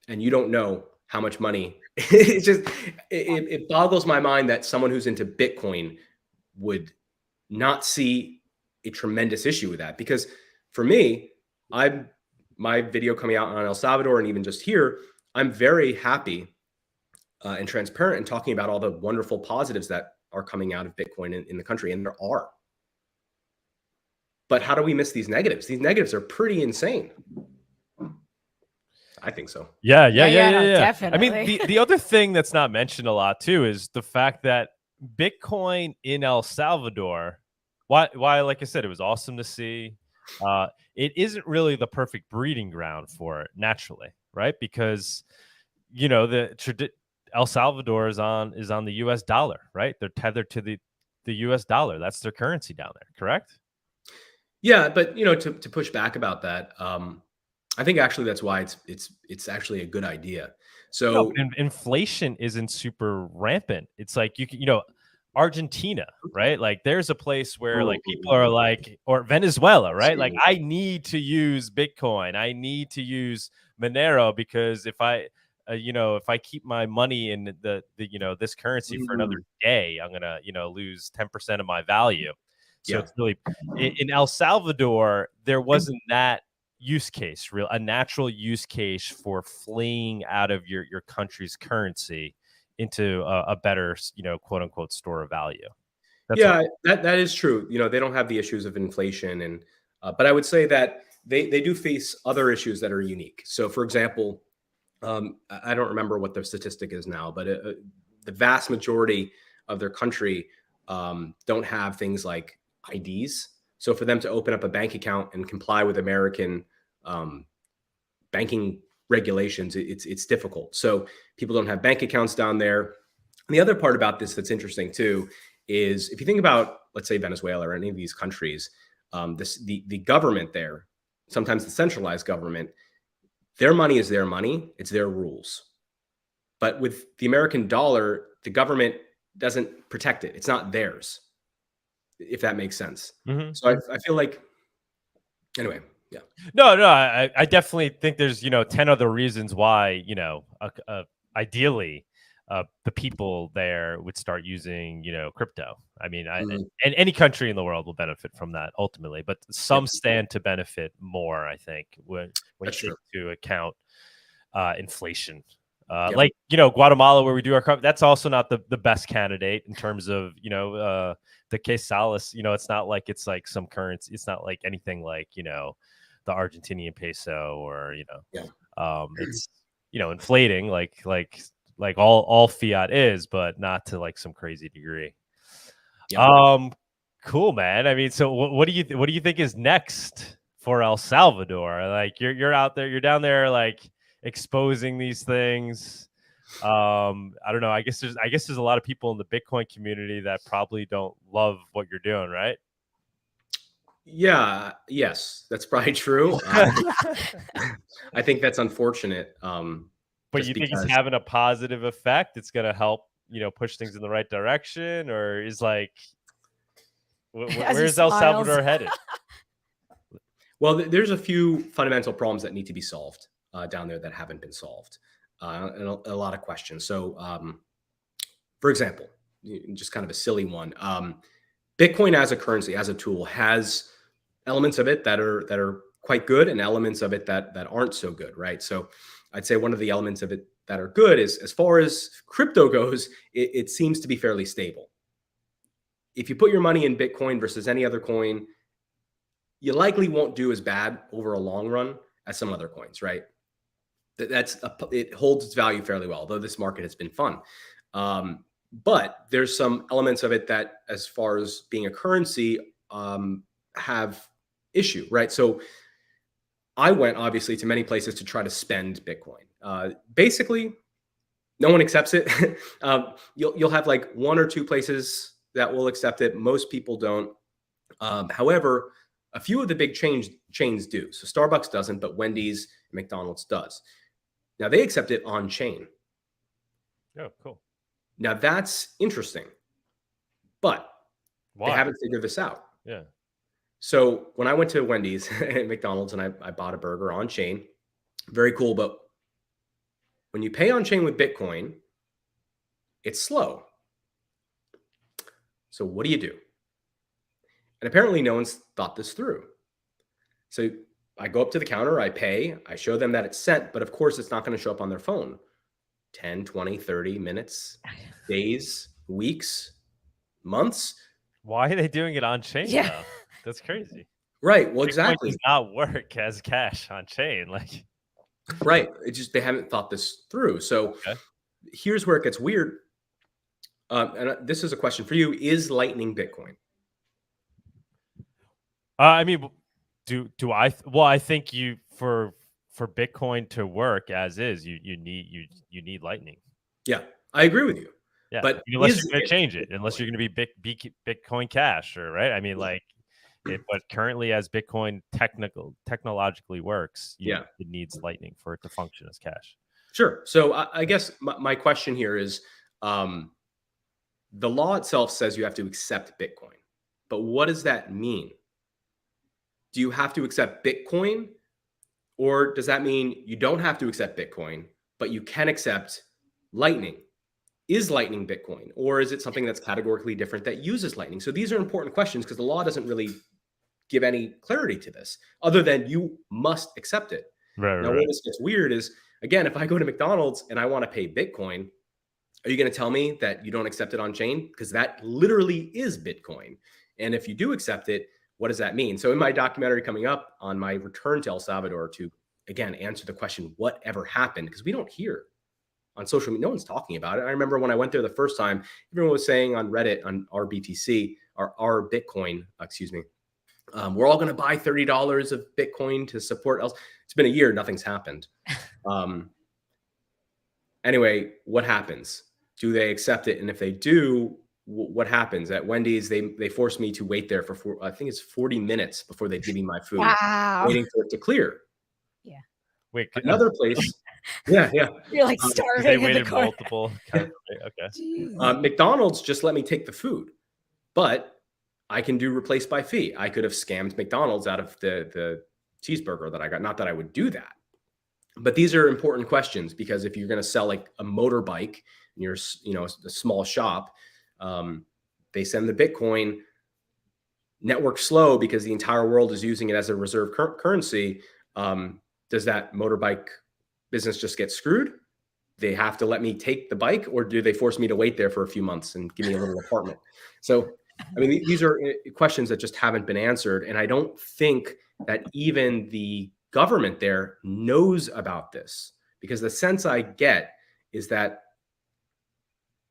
And you don't know how much money. It's just, it boggles my mind that someone who's into Bitcoin would not see a tremendous issue with that. Because for me, my video coming out on El Salvador and even just here, I'm very happy and transparent and talking about all the wonderful positives that are coming out of Bitcoin in the country, and there are. But how do we miss these negatives? These negatives are pretty insane. I think so. Yeah. Definitely. I mean, the other thing that's not mentioned a lot too is the fact that Bitcoin in El Salvador, why, like I said, it was awesome to see. It isn't really the perfect breeding ground for it naturally, right? Because El Salvador is on the U.S. dollar, right? They're tethered to the U.S. dollar. That's their currency down there, correct? Yeah, but to push back about that, I think actually that's why it's actually a good idea. So inflation isn't super rampant. It's like Argentina, right? Like there's a place where like people are like, or Venezuela, right? Like I need to use Bitcoin. I need to use Monero because if I keep my money in this currency for another day, I'm gonna lose 10% of my value. So it's really in El Salvador, there wasn't that use case, a natural use case for fleeing out of your country's currency into a better, quote unquote, store of value. That is true. They don't have the issues of inflation, and but I would say that they do face other issues that are unique. So, for example, I don't remember what the statistic is now, but the vast majority of their country don't have things like IDs. So for them to open up a bank account and comply with American banking regulations, it's difficult. So people don't have bank accounts down there. And the other part about this that's interesting too is if you think about, let's say, Venezuela or any of these countries, the government there, sometimes the centralized government, their money is their money. It's their rules. But with the American dollar, the government doesn't protect it. It's not theirs, if that makes sense. So I feel like, anyway, yeah. No, I definitely think there's 10 other reasons why ideally the people there would start using crypto. I mean, and any country in the world will benefit from that ultimately, but some stand to benefit more, I think, when you take into account inflation. Like Guatemala, where we do our that's also not the best candidate in terms of the quetzales. It's not like it's like some currency. It's not like anything like the Argentinian peso or it's inflating like all fiat is, but not to like some crazy degree. Cool, man. I mean, so what do you think is next for El Salvador? Like you're out there, you're down there like exposing these things. I don't know. I guess there's a lot of people in the Bitcoin community that probably don't love what you're doing, right? Yes, that's probably true. I think that's unfortunate. But you think it's having a positive effect? It's going to help, push things in the right direction, or is like, where's El Salvador headed? Well, there's a few fundamental problems that need to be solved down there that haven't been solved, and a lot of questions. So, for example, just kind of a silly one, Bitcoin as a currency, as a tool, has elements of it that are quite good and elements of it that aren't so good, right? So I'd say one of the elements of it that are good is, as far as crypto goes, it seems to be fairly stable. If you put your money in Bitcoin versus any other coin, you likely won't do as bad over a long run as some other coins, right? It holds its value fairly well, though this market has been fun. But there's some elements of it that, as far as being a currency, have issue, right? So I went obviously to many places to try to spend Bitcoin. Basically, no one accepts it. You'll have like one or two places that will accept it. Most people don't. However, a few of the big chains do. So Starbucks doesn't, but Wendy's and McDonald's does. Now they accept it on chain. Oh, cool. Now that's interesting, but Why? they haven't figured this out. Yeah. So when I went to Wendy's and McDonald's and I bought a burger on chain, very cool. But when you pay on chain with Bitcoin, it's slow. So what do you do? And apparently no one's thought this through. So I go up to the counter, I pay, I show them that it's sent, but of course it's not going to show up on their phone. 10, 20, 30 minutes, days, weeks, months. Why are they doing it on chain? Yeah. Though? That's crazy. Right. Well, Bitcoin exactly. does not work as cash on chain. Like, right. It's just they haven't thought this through. So here's where it gets weird. And this is a question for you: is Lightning Bitcoin? I mean, do I? Well, I think for Bitcoin to work as is, you need Lightning. Yeah, I agree with you. Yeah, but unless you're going to change it, unless you're going to be Bitcoin Cash, or right? I mean, like, but currently as Bitcoin technologically works, it needs Lightning for it to function as cash. Sure. So I guess my question here is, the law itself says you have to accept Bitcoin, but what does that mean? Do you have to accept Bitcoin, or does that mean you don't have to accept Bitcoin, but you can accept Lightning? Is Lightning Bitcoin, or is it something that's categorically different that uses Lightning? So these are important questions because the law doesn't really give any clarity to this other than you must accept it. Right, now, where this gets weird is, again, if I go to McDonald's and I want to pay Bitcoin, are you going to tell me that you don't accept it on chain? Because that literally is Bitcoin. And if you do accept it, what does that mean? So in my documentary coming up on my return to El Salvador to, again, answer the question, whatever happened? Because we don't hear on social media, no one's talking about it. I remember when I went there the first time, everyone was saying on Reddit, on our BTC, our Bitcoin, excuse me, we're all going to buy $30 of Bitcoin to support else. It's been a year, nothing's happened. Anyway, what happens? Do they accept it? And if they do, what happens? At Wendy's, they forced me to wait there for I think it's 40 minutes before they give me my food, waiting for it to clear. Yeah. Wait, another place. Yeah. You're like starving. They waited multiple. Okay. McDonald's just let me take the food, but I can do replace by fee. I could have scammed McDonald's out of the cheeseburger that I got. Not that I would do that, but these are important questions because if you're going to sell like a motorbike and you're, a small shop, they send the Bitcoin, network slow because the entire world is using it as a reserve currency. Does that motorbike business just get screwed? They have to let me take the bike, or do they force me to wait there for a few months and give me a little apartment? So, I mean, these are questions that just haven't been answered. And I don't think that even the government there knows about this, because the sense I get is that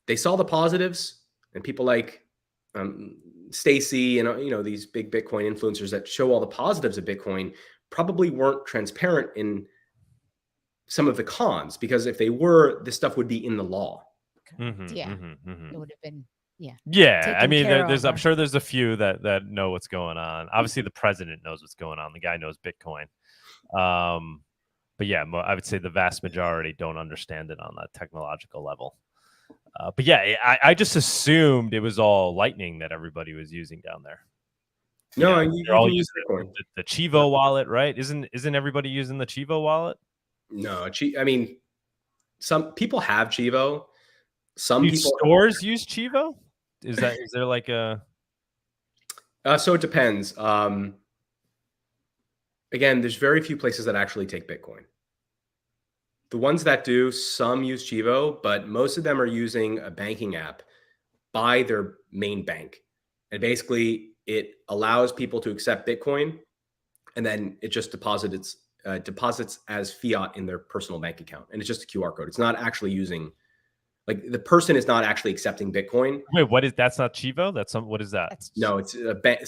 they saw the positives, and people like Stacy and these big Bitcoin influencers that show all the positives of Bitcoin probably weren't transparent in some of the cons, because if they were, this stuff would be in the law. It would have been. Yeah, I mean, I'm sure there's a few that know what's going on. Obviously, the president knows what's going on. The guy knows Bitcoin. But yeah, I would say the vast majority don't understand it on that technological level. But yeah, I just assumed it was all Lightning that everybody was using down there. No, they're all using the Chivo wallet, right? Isn't everybody using the Chivo wallet? No, I mean, some people have Chivo. Some people stores use Chivo. Is there like a? So it depends. Again, there's very few places that actually take Bitcoin. The ones that do, some use Chivo, but most of them are using a banking app by their main bank. And basically, it allows people to accept Bitcoin, and then it just deposits as fiat in their personal bank account. And it's just a QR code. It's not actually using, like, the person is not actually accepting Bitcoin. Wait, that's not Chivo? What is that? No, it's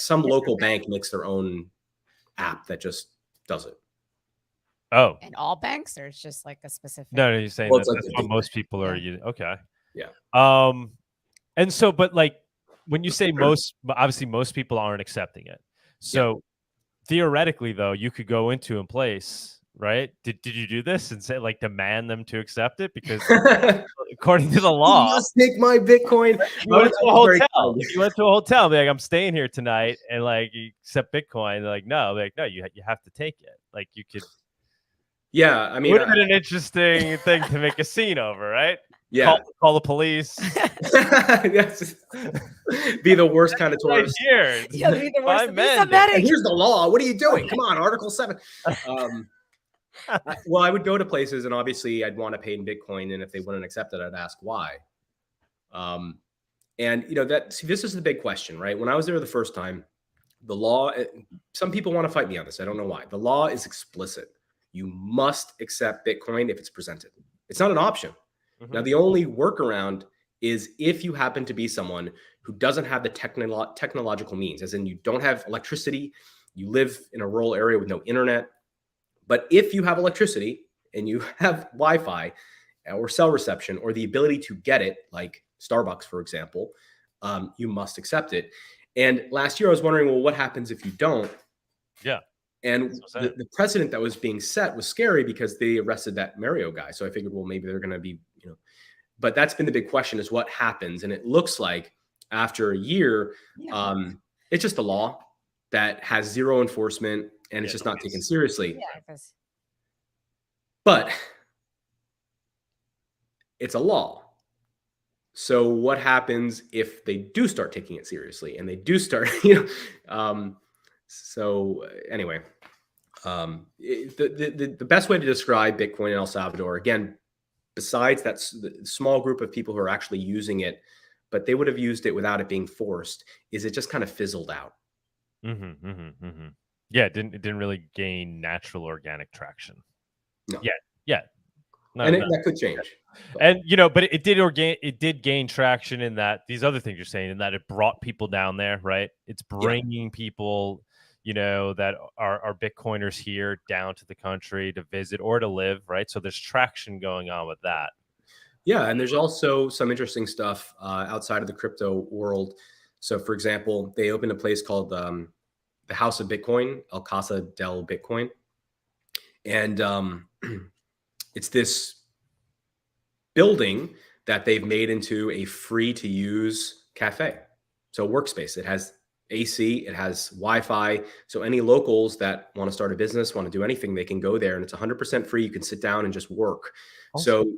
some local bank makes their own app that just does it. Oh, and all banks, or it's just like a specific? No, you're saying that's what most people are using. Okay. Yeah. And so, but like when you say most, obviously most people aren't accepting it. So theoretically, though, you could go into a place right? Did you do this and say like demand them to accept it? Because according to the law, you must take my Bitcoin. you went to a hotel. If you went to a hotel, be like, I'm staying here tonight, and like you accept Bitcoin. They're like, no, you have to take it. Like you could. Yeah, I mean, Would have been an interesting thing to make a scene over, right? Yeah, call the police. Yes. Be the worst kind of tourist. Here, yeah, be the worst. And here's the law. What are you doing? Come on, Article 7. Well, I would go to places, and obviously, I'd want to pay in Bitcoin, and if they wouldn't accept it, I'd ask why. And this is the big question, right? When I was there the first time, the law. Some people want to fight me on this. I don't know why. The law is explicit. You must accept Bitcoin if it's presented. It's not an option. Mm-hmm. Now, the only workaround is if you happen to be someone who doesn't have the technological means, as in you don't have electricity, you live in a rural area with no internet. But if you have electricity and you have Wi-Fi or cell reception or the ability to get it, like Starbucks, for example, you must accept it. And last year I was wondering, well, what happens if you don't? Yeah. And the precedent that was being set was scary because they arrested that Mario guy. So I figured, well, maybe they're going to be, but that's been the big question is what happens. And it looks like after a year, it's just a law that has zero enforcement and it's just not taken seriously. Yeah. But it's a law. So what happens if they do start taking it seriously and they do start, so anyway, the best way to describe Bitcoin in El Salvador, again, besides that small group of people who are actually using it, but they would have used it without it being forced, is it just kind of fizzled out. Mm-hmm, mm-hmm, mm-hmm. Yeah, it didn't really gain natural organic traction. No. Yeah. No, and that could change. And but it did gain traction in that these other things you're saying, in that it brought people down there, right? It's bringing people, that are Bitcoiners here down to the country to visit or to live, right? So there's traction going on with that. Yeah, and there's also some interesting stuff outside of the crypto world. So, for example, they opened a place called the House of Bitcoin, El Casa del Bitcoin, and it's this building that they've made into a free-to-use cafe. So, workspace. It has AC, it has Wi-Fi. So any locals that want to start a business, want to do anything, they can go there, and it's 100% free. You can sit down and just work. Awesome.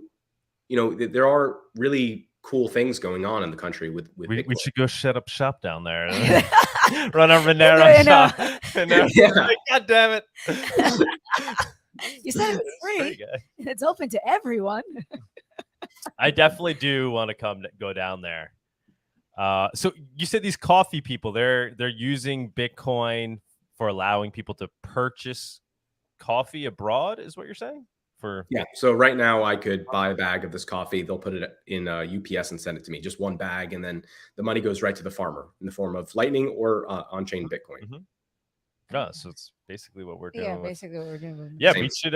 So, there are really cool things going on in the country with we should go set up shop down there. Run our Monero shop. God damn it. You said it was free. It's open to everyone. I definitely do want to go down there. So you said these coffee people, they're using Bitcoin for allowing people to purchase coffee abroad, is what you're saying? Yeah. So right now I could buy a bag of this coffee. They'll put it in UPS and send it to me, just one bag. And then the money goes right to the farmer in the form of Lightning or on-chain Bitcoin. Mm-hmm. Oh, so it's basically what we're doing. Yeah, basically what we're doing. Yeah, we should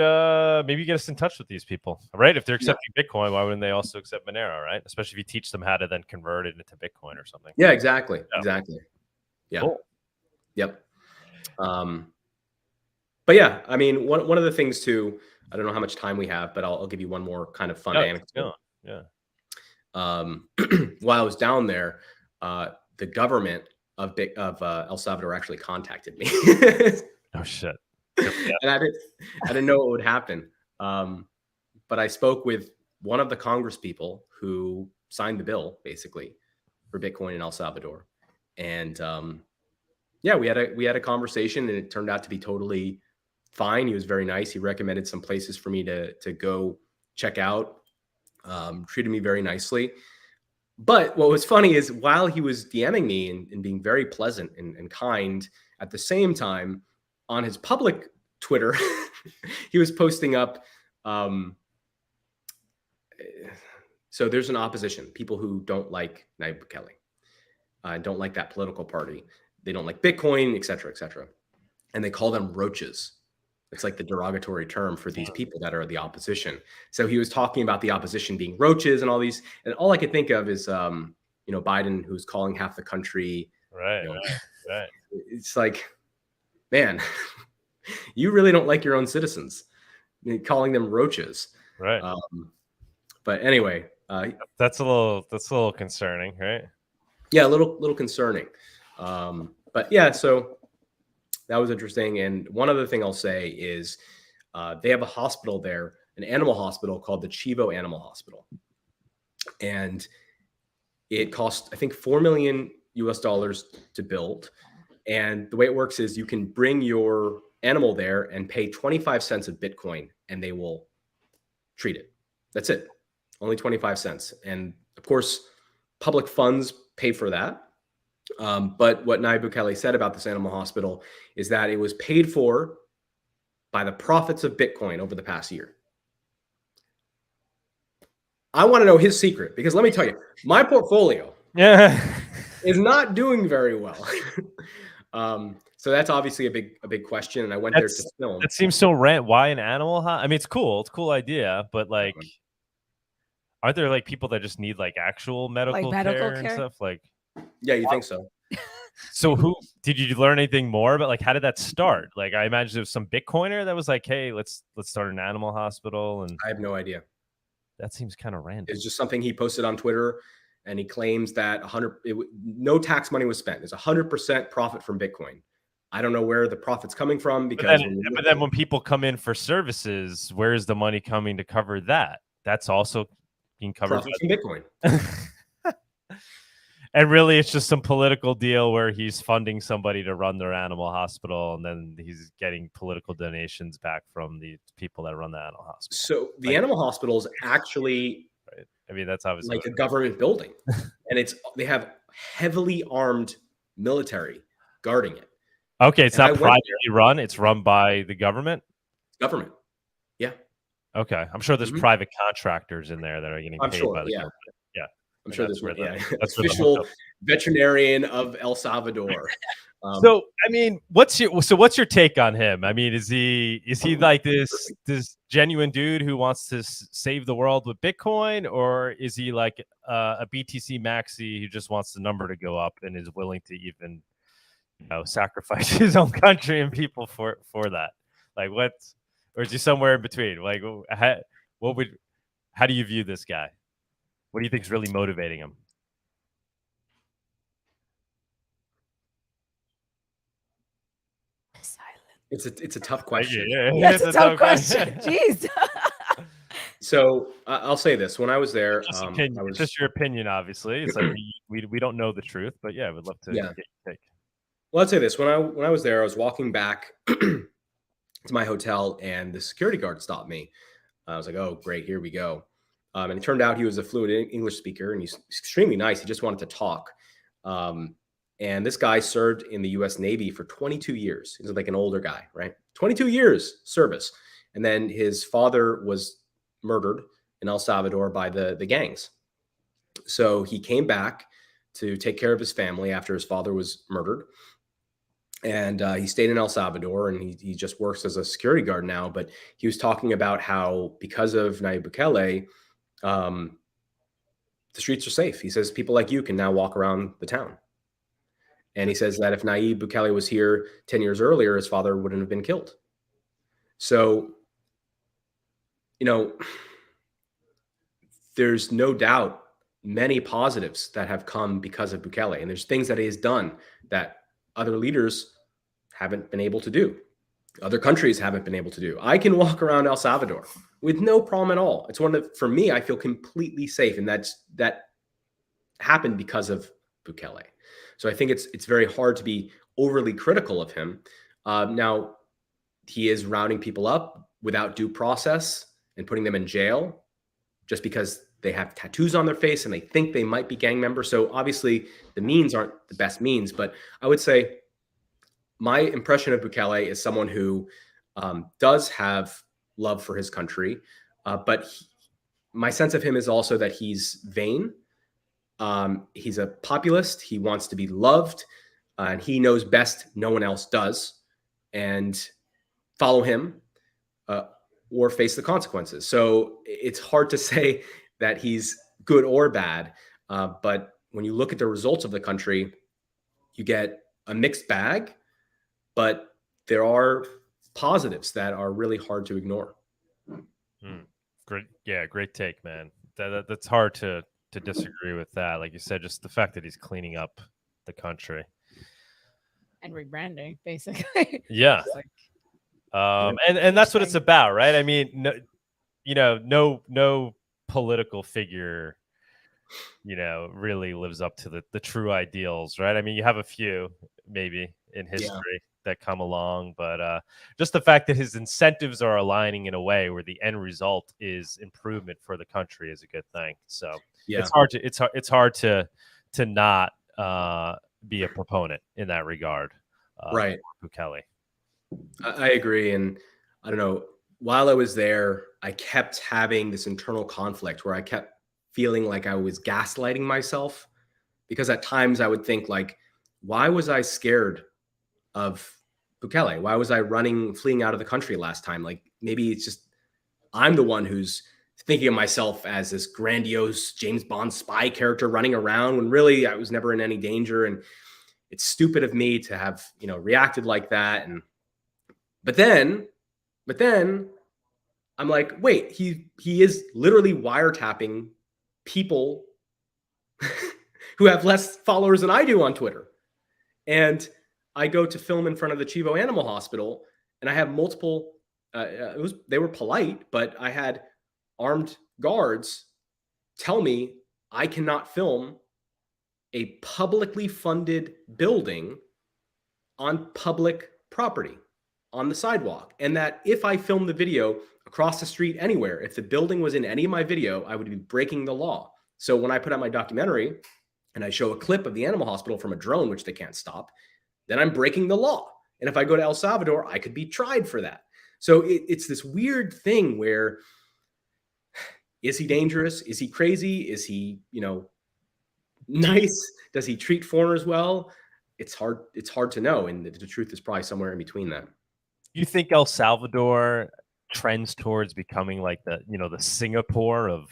maybe get us in touch with these people, right? If they're accepting Bitcoin, why wouldn't they also accept Monero, right? Especially if you teach them how to then convert it into Bitcoin or something. Yeah, exactly. Yeah. Exactly. Yeah. Cool. Yep. But yeah, I mean, one of the things too, I don't know how much time we have, but I'll give you one more kind of fun anecdote. Yeah. While I was down there, the government of El Salvador actually contacted me. Oh shit! And I didn't know what would happen. But I spoke with one of the Congress people who signed the bill, basically, for Bitcoin in El Salvador, and we had a conversation, and it turned out to be totally fine. He was very nice. He recommended some places for me to go check out. Treated me very nicely. But what was funny is while he was DMing me and being very pleasant and kind, at the same time, on his public Twitter, he was posting up. So there's an opposition, people who don't like Nayib Bukele, don't like that political party. They don't like Bitcoin, et cetera, et cetera. And they call them roaches. It's like the derogatory term for these people that are the opposition. So he was talking about the opposition being roaches and all these, and all I could think of is, Biden, who's calling half the country. Right. It's like, man, you really don't like your own citizens. calling them roaches. Right. But anyway, that's a little concerning, right? Yeah, a little concerning. But yeah, so that was interesting. And one other thing I'll say is they have a hospital there, an animal hospital called the Chivo Animal Hospital. And it cost, I think, $4 million US to build. And the way it works is you can bring your animal there and pay 25 cents of Bitcoin and they will treat it. That's it. Only 25 cents. And of course, public funds pay for that. But what Nayib Bukele said about this animal hospital is that it was paid for by the profits of Bitcoin over the past year. I want to know his secret, because let me tell you, my portfolio is not doing very well. So that's obviously a big question. And I went there to film. That seems so random. Why an animal? I mean, it's cool. It's a cool idea, but like, aren't there like people that just need like actual medical care and stuff? Like, yeah, you think so? So who did you learn anything more about? Like, how did that start? Like, I imagine there was some Bitcoiner that was like, "Hey, let's start an animal hospital." And I have no idea. That seems kind of random. It's just something he posted on Twitter, and he claims that no tax money was spent. There's 100% profit from Bitcoin. I don't know where the profit's coming from, because but then when people come in for services, where's the money coming to cover that? That's also being covered from Bitcoin. And really, it's just some political deal where he's funding somebody to run their animal hospital, and then he's getting political donations back from the people that run the animal hospital. So the animal hospital is actually, right. I mean, that's obviously like a government building, and they have heavily armed military guarding it. Okay, it's not privately run; it's run by the government. Government, yeah. Okay, I'm sure there's private contractors in there that are getting paid by the government. Yeah. I'm sure there's that's official veterinarian of El Salvador. So, I mean, what's your take on him? I mean, is he like this genuine dude who wants to save the world with Bitcoin, or is he like a BTC maxi who just wants the number to go up and is willing to even, sacrifice his own country and people for that? Like, or is he somewhere in between? Like, how do you view this guy? What do you think is really motivating him? It's a tough question. Yeah, it's a tough question. Jeez. So I'll say this: when I was there, it's just your opinion. Obviously, it's like we don't know the truth, but yeah, we'd love to get your take. Well, I'd say this: when I was there, I was walking back to my hotel, and the security guard stopped me. I was like, "Oh, great, here we go." And it turned out he was a fluent English speaker, and he's extremely nice. He just wanted to talk. And this guy served in the U.S. Navy for 22 years. He's like an older guy, right? 22 years service. And then his father was murdered in El Salvador by the gangs. So he came back to take care of his family after his father was murdered. And he stayed in El Salvador, and he just works as a security guard now. But he was talking about how, because of Nayib Bukele, the streets are safe. He says people like you can now walk around the town. And he says that if Nayib Bukele was here 10 years earlier, his father wouldn't have been killed. So, there's no doubt many positives that have come because of Bukele. And there's things that he has done that other leaders haven't been able to do. Other countries haven't been able to do. I can walk around El Salvador with no problem at all. It's for me, I feel completely safe. And that happened because of Bukele. So I think it's very hard to be overly critical of him. Now, he is rounding people up without due process and putting them in jail just because they have tattoos on their face and they think they might be gang members. So obviously the means aren't the best means, but I would say my impression of Bukele is someone who does have love for his country, but my sense of him is also that he's vain. He's a populist. He wants to be loved, and he knows best. No one else does, and follow him or face the consequences. So it's hard to say that he's good or bad. But when you look at the results of the country, you get a mixed bag, but there are positives that are really hard to ignore. Great, yeah, great take, man. That's hard to disagree with that. Like you said, just the fact that he's cleaning up the country and rebranding, basically. Yeah, and that's what it's about, right? I mean, no political figure, really lives up to the true ideals, right? I mean, you have a few maybe in history that come along, but just the fact that his incentives are aligning in a way where the end result is improvement for the country is a good thing. So it's hard to not be a proponent in that regard. Right. Bukele. I agree. And I don't know, while I was there, I kept having this internal conflict where I kept feeling like I was gaslighting myself, because at times I would think like, why was I scared of Bukele? Why was I fleeing out of the country last time? Like, maybe it's just, I'm the one who's thinking of myself as this grandiose James Bond spy character running around, when really I was never in any danger. And it's stupid of me to have, reacted like that. But then I'm like, wait, he is literally wiretapping people who have less followers than I do on Twitter. And I go to film in front of the Chivo Animal Hospital, and I have multiple, they were polite, but I had armed guards tell me I cannot film a publicly funded building on public property on the sidewalk. And that if I filmed the video across the street anywhere, if the building was in any of my video, I would be breaking the law. So when I put out my documentary and I show a clip of the animal hospital from a drone, which they can't stop, then I'm breaking the law. And if I go to El Salvador, I could be tried for that. So it's this weird thing where, is he dangerous? Is he crazy? Is he, nice? Does he treat foreigners well? It's hard to know. And the truth is probably somewhere in between that. You think El Salvador trends towards becoming like the Singapore of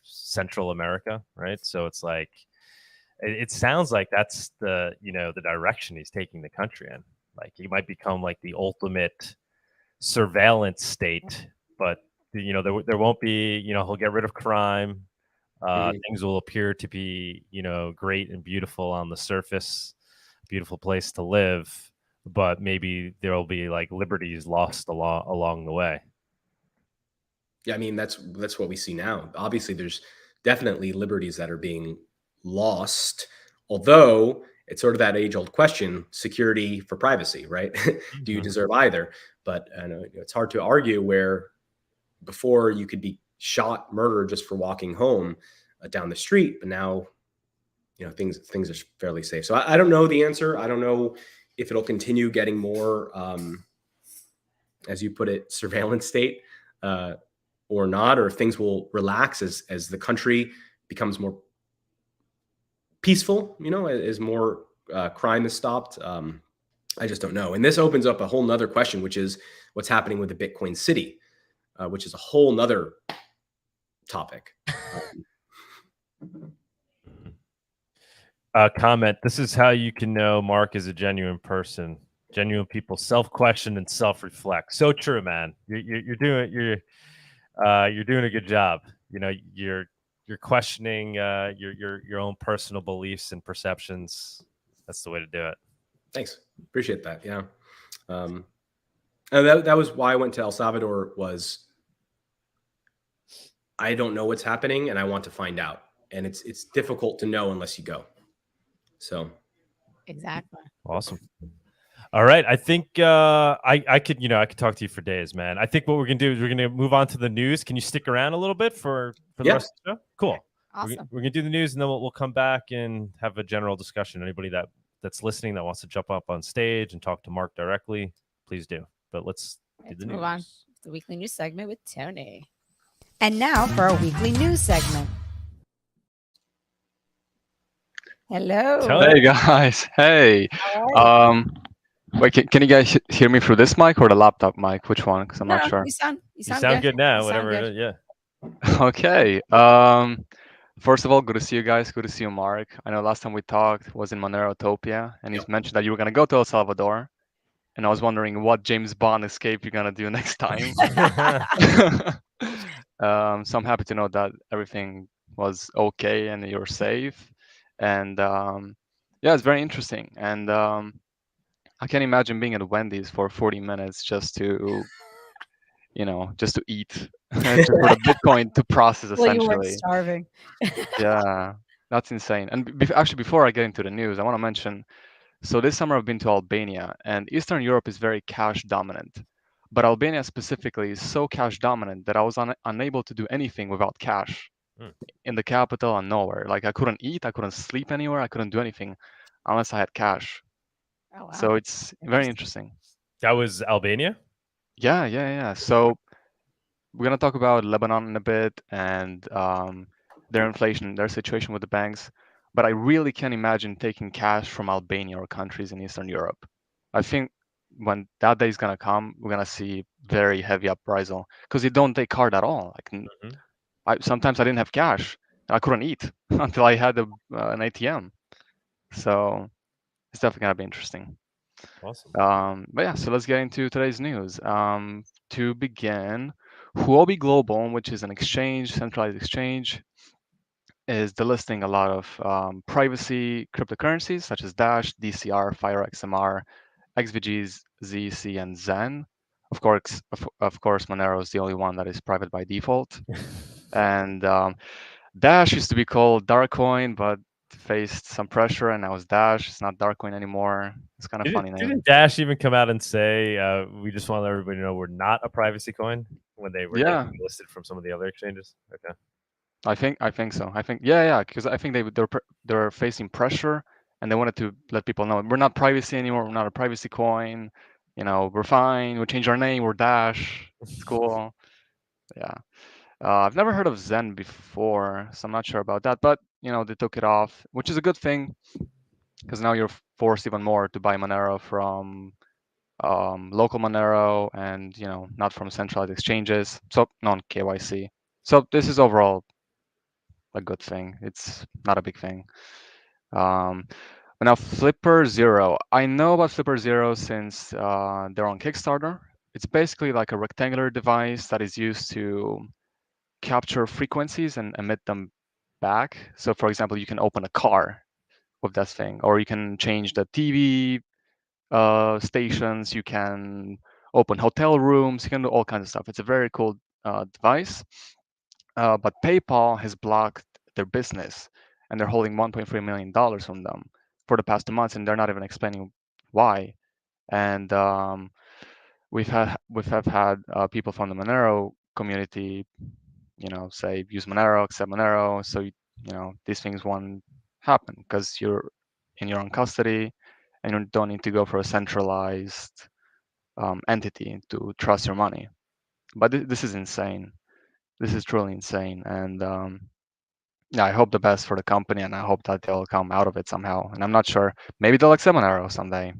Central America, right? So it's like, it sounds like that's the direction he's taking the country in. Like, he might become like the ultimate surveillance state, but there won't be, he'll get rid of crime. Things will appear to be, great and beautiful on the surface, beautiful place to live, but maybe there will be like liberties lost along the way. Yeah, I mean, that's what we see now. Obviously, there's definitely liberties that are being lost, although it's sort of that age-old question: security for privacy, right? Do you deserve either? But I know it's hard to argue where before you could be shot, murdered just for walking home down the street, but now things are fairly safe. So I don't know the answer. I don't know if it'll continue getting more, as you put it, surveillance state or not, or if things will relax as the country becomes more peaceful, as more crime is stopped. I just don't know. And this opens up a whole nother question, which is what's happening with the Bitcoin city, which is a whole nother topic. Comment: this is how you can know Mark is a genuine person. Genuine people self-question and self-reflect. So true, man. You're doing a good job. You're questioning your own personal beliefs and perceptions. That's the way to do it. Thanks, appreciate that. Yeah, and that was why I went to El Salvador. Was I don't know what's happening, and I want to find out. And it's difficult to know unless you go. So exactly. Awesome. All right. I think I could talk to you for days, man. I think what we're gonna do is we're gonna move on to the news. Can you stick around a little bit for the rest of the show? Cool. Awesome. We're gonna do the news, and then we'll come back and have a general discussion. Anybody that's listening that wants to jump up on stage and talk to Mark directly, please do. But let's move on to the weekly news segment with Tony. And now for our weekly news segment. Hello. Hey guys. Hey. Wait, can you guys hear me through this mic or the laptop mic? Which one? Because I'm not sure. You sound good now. Whatever it is. Yeah. Okay. First of all, good to see you guys. Good to see you, Mark. I know last time we talked was in Monerotopia, and you mentioned that you were gonna go to El Salvador, and I was wondering what James Bond escape you're gonna do next time. So I'm happy to know that everything was okay and you're safe. And yeah, it's very interesting. And I can't imagine being at Wendy's for 40 minutes just to, just to eat, just for the Bitcoin to process Well, you weren't essentially. starving. Yeah, that's insane. And actually, before I get into the news, I want to mention, so this summer I've been to Albania, and Eastern Europe is very cash dominant. But Albania specifically is so cash dominant that I was unable to do anything without cash Hmm. in the capital and nowhere. Like I couldn't eat, I couldn't sleep anywhere, I couldn't do anything unless I had cash. Oh, wow. So it's very interesting. That was Albania. Yeah. So we're gonna talk about Lebanon in a bit and their inflation, their situation with the banks. But I really can't imagine taking cash from Albania or countries in Eastern Europe. I think when that day is gonna come, we're gonna see very heavy uprisal because they don't take card at all. Like Mhm. sometimes I didn't have cash and I couldn't eat until I had an ATM. So it's definitely gonna be interesting. Awesome. But yeah, so let's get into today's news. To begin, Huobi Global, which is an exchange, centralized exchange, is delisting a lot of privacy cryptocurrencies such as Dash, DCR, FireXMR, XVGs, ZC, and Zen. Of course, Monero is the only one that is private by default. And Dash used to be called Darkcoin, but faced some pressure, and now it's Dash. It's not Darkcoin anymore. It's kind of funny name. Didn't Dash even come out and say we just want everybody to know we're not a privacy coin when they were Yeah, getting listed from some of the other exchanges? Okay. I think so. Yeah, because I think they're facing pressure, and they wanted to let people know we're not privacy anymore. We're not a privacy coin. We're fine. We changed our name. We're Dash. It's cool. Yeah. I've never heard of Zen before, so I'm not sure about that. But they took it off, which is a good thing because now you're forced even more to buy Monero from local Monero and not from centralized exchanges, so non KYC. So this is overall a good thing. It's not a big thing. Um, but now Flipper Zero. I know about Flipper Zero since they're on Kickstarter. It's basically like a rectangular device that is used to capture frequencies and emit them back. So for example, you can open a car with that thing, or you can change the TV stations, you can open hotel rooms, you can do all kinds of stuff. It's a very cool device. But PayPal has blocked their business, and they're holding $1.3 million from them for the past 2 months, and they're not even explaining why. And we've had people from the Monero community, say use Monero, accept Monero, so these things won't happen because you're in your own custody, and you don't need to go for a centralized entity to trust your money. But this is insane. This is truly insane, and yeah, I hope the best for the company, and I hope that they'll come out of it somehow. And I'm not sure. Maybe they'll accept Monero someday.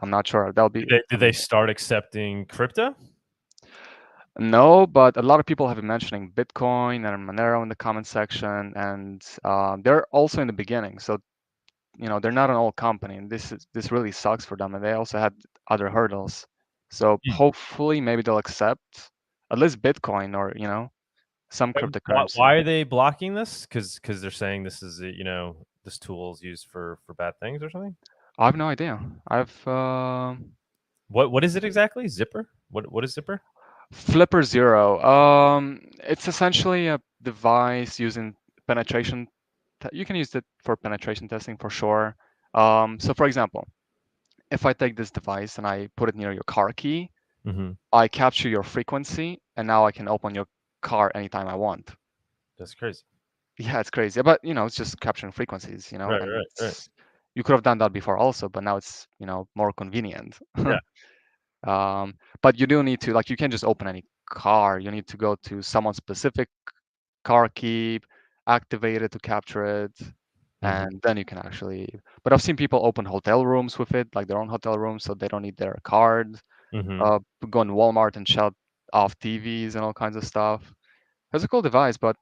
I'm not sure. That'll be. Did they start accepting crypto? No, but a lot of people have been mentioning Bitcoin and Monero in the comment section, and they're also in the beginning. So they're not an old company, and this really sucks for them. And they also had other hurdles. So hopefully, maybe they'll accept at least Bitcoin or some cryptocurrency. Why are they blocking this? Because they're saying this is this tool is used for bad things or something. I have no idea. I've What is it exactly? Zipper? What is Zipper? Flipper Zero. It's essentially a device using penetration. You can use it for penetration testing for sure. So for example, if I take this device and I put it near your car key, Mm-hmm. I capture your frequency, and now I can open your car anytime I want. That's crazy. Yeah, it's crazy, but it's just capturing frequencies, Right. and you could have done that before also, but now it's more convenient. Yeah. But you do need to, like, you can't just open any car. You need to go to someone's specific car key, activate it to capture it, and then you can actually. But I've seen people open hotel rooms with it, like their own hotel rooms, so they don't need their card. Mm-hmm. Go in Walmart and shut off TVs and all kinds of stuff. It's a cool device, but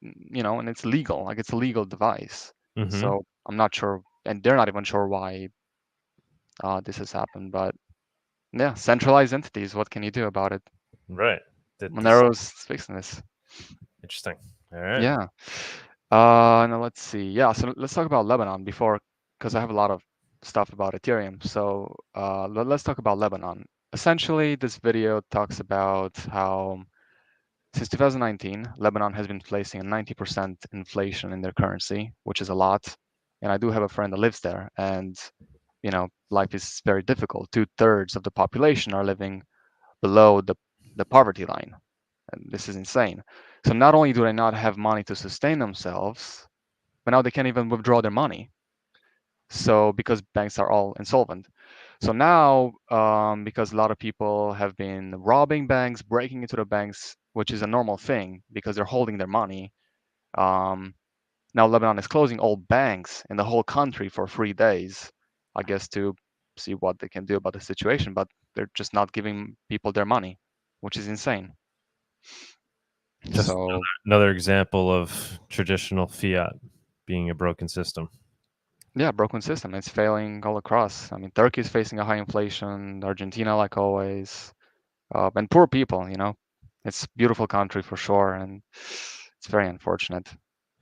and it's legal. Like it's a legal device. Mm-hmm. So I'm not sure, and they're not even sure why this has happened. But yeah, centralized entities. What can you do about it? Right. Monero's fixing this. Interesting. All right. Yeah. Now let's see. Yeah, so let's talk about Lebanon before, because I have a lot of stuff about Ethereum. So let's talk about Lebanon. Essentially, this video talks about how since 2019, Lebanon has been facing a 90% inflation in their currency, which is a lot. And I do have a friend that lives there, and life is very difficult. 2/3 of the population are living below the poverty line, and this is insane. So not only do they not have money to sustain themselves, but now they can't even withdraw their money. So because banks are all insolvent. So now, because a lot of people have been robbing banks, breaking into the banks, which is a normal thing because they're holding their money. Now Lebanon is closing all banks in the whole country for 3 days, I guess, to see what they can do about the situation. But they're just not giving people their money, which is insane. Just So another example of traditional fiat being a broken system. yeah, broken system. It's failing all across. I mean, Turkey is facing a high inflation, Argentina, like always, and poor people. It's a beautiful country for sure, and it's very unfortunate.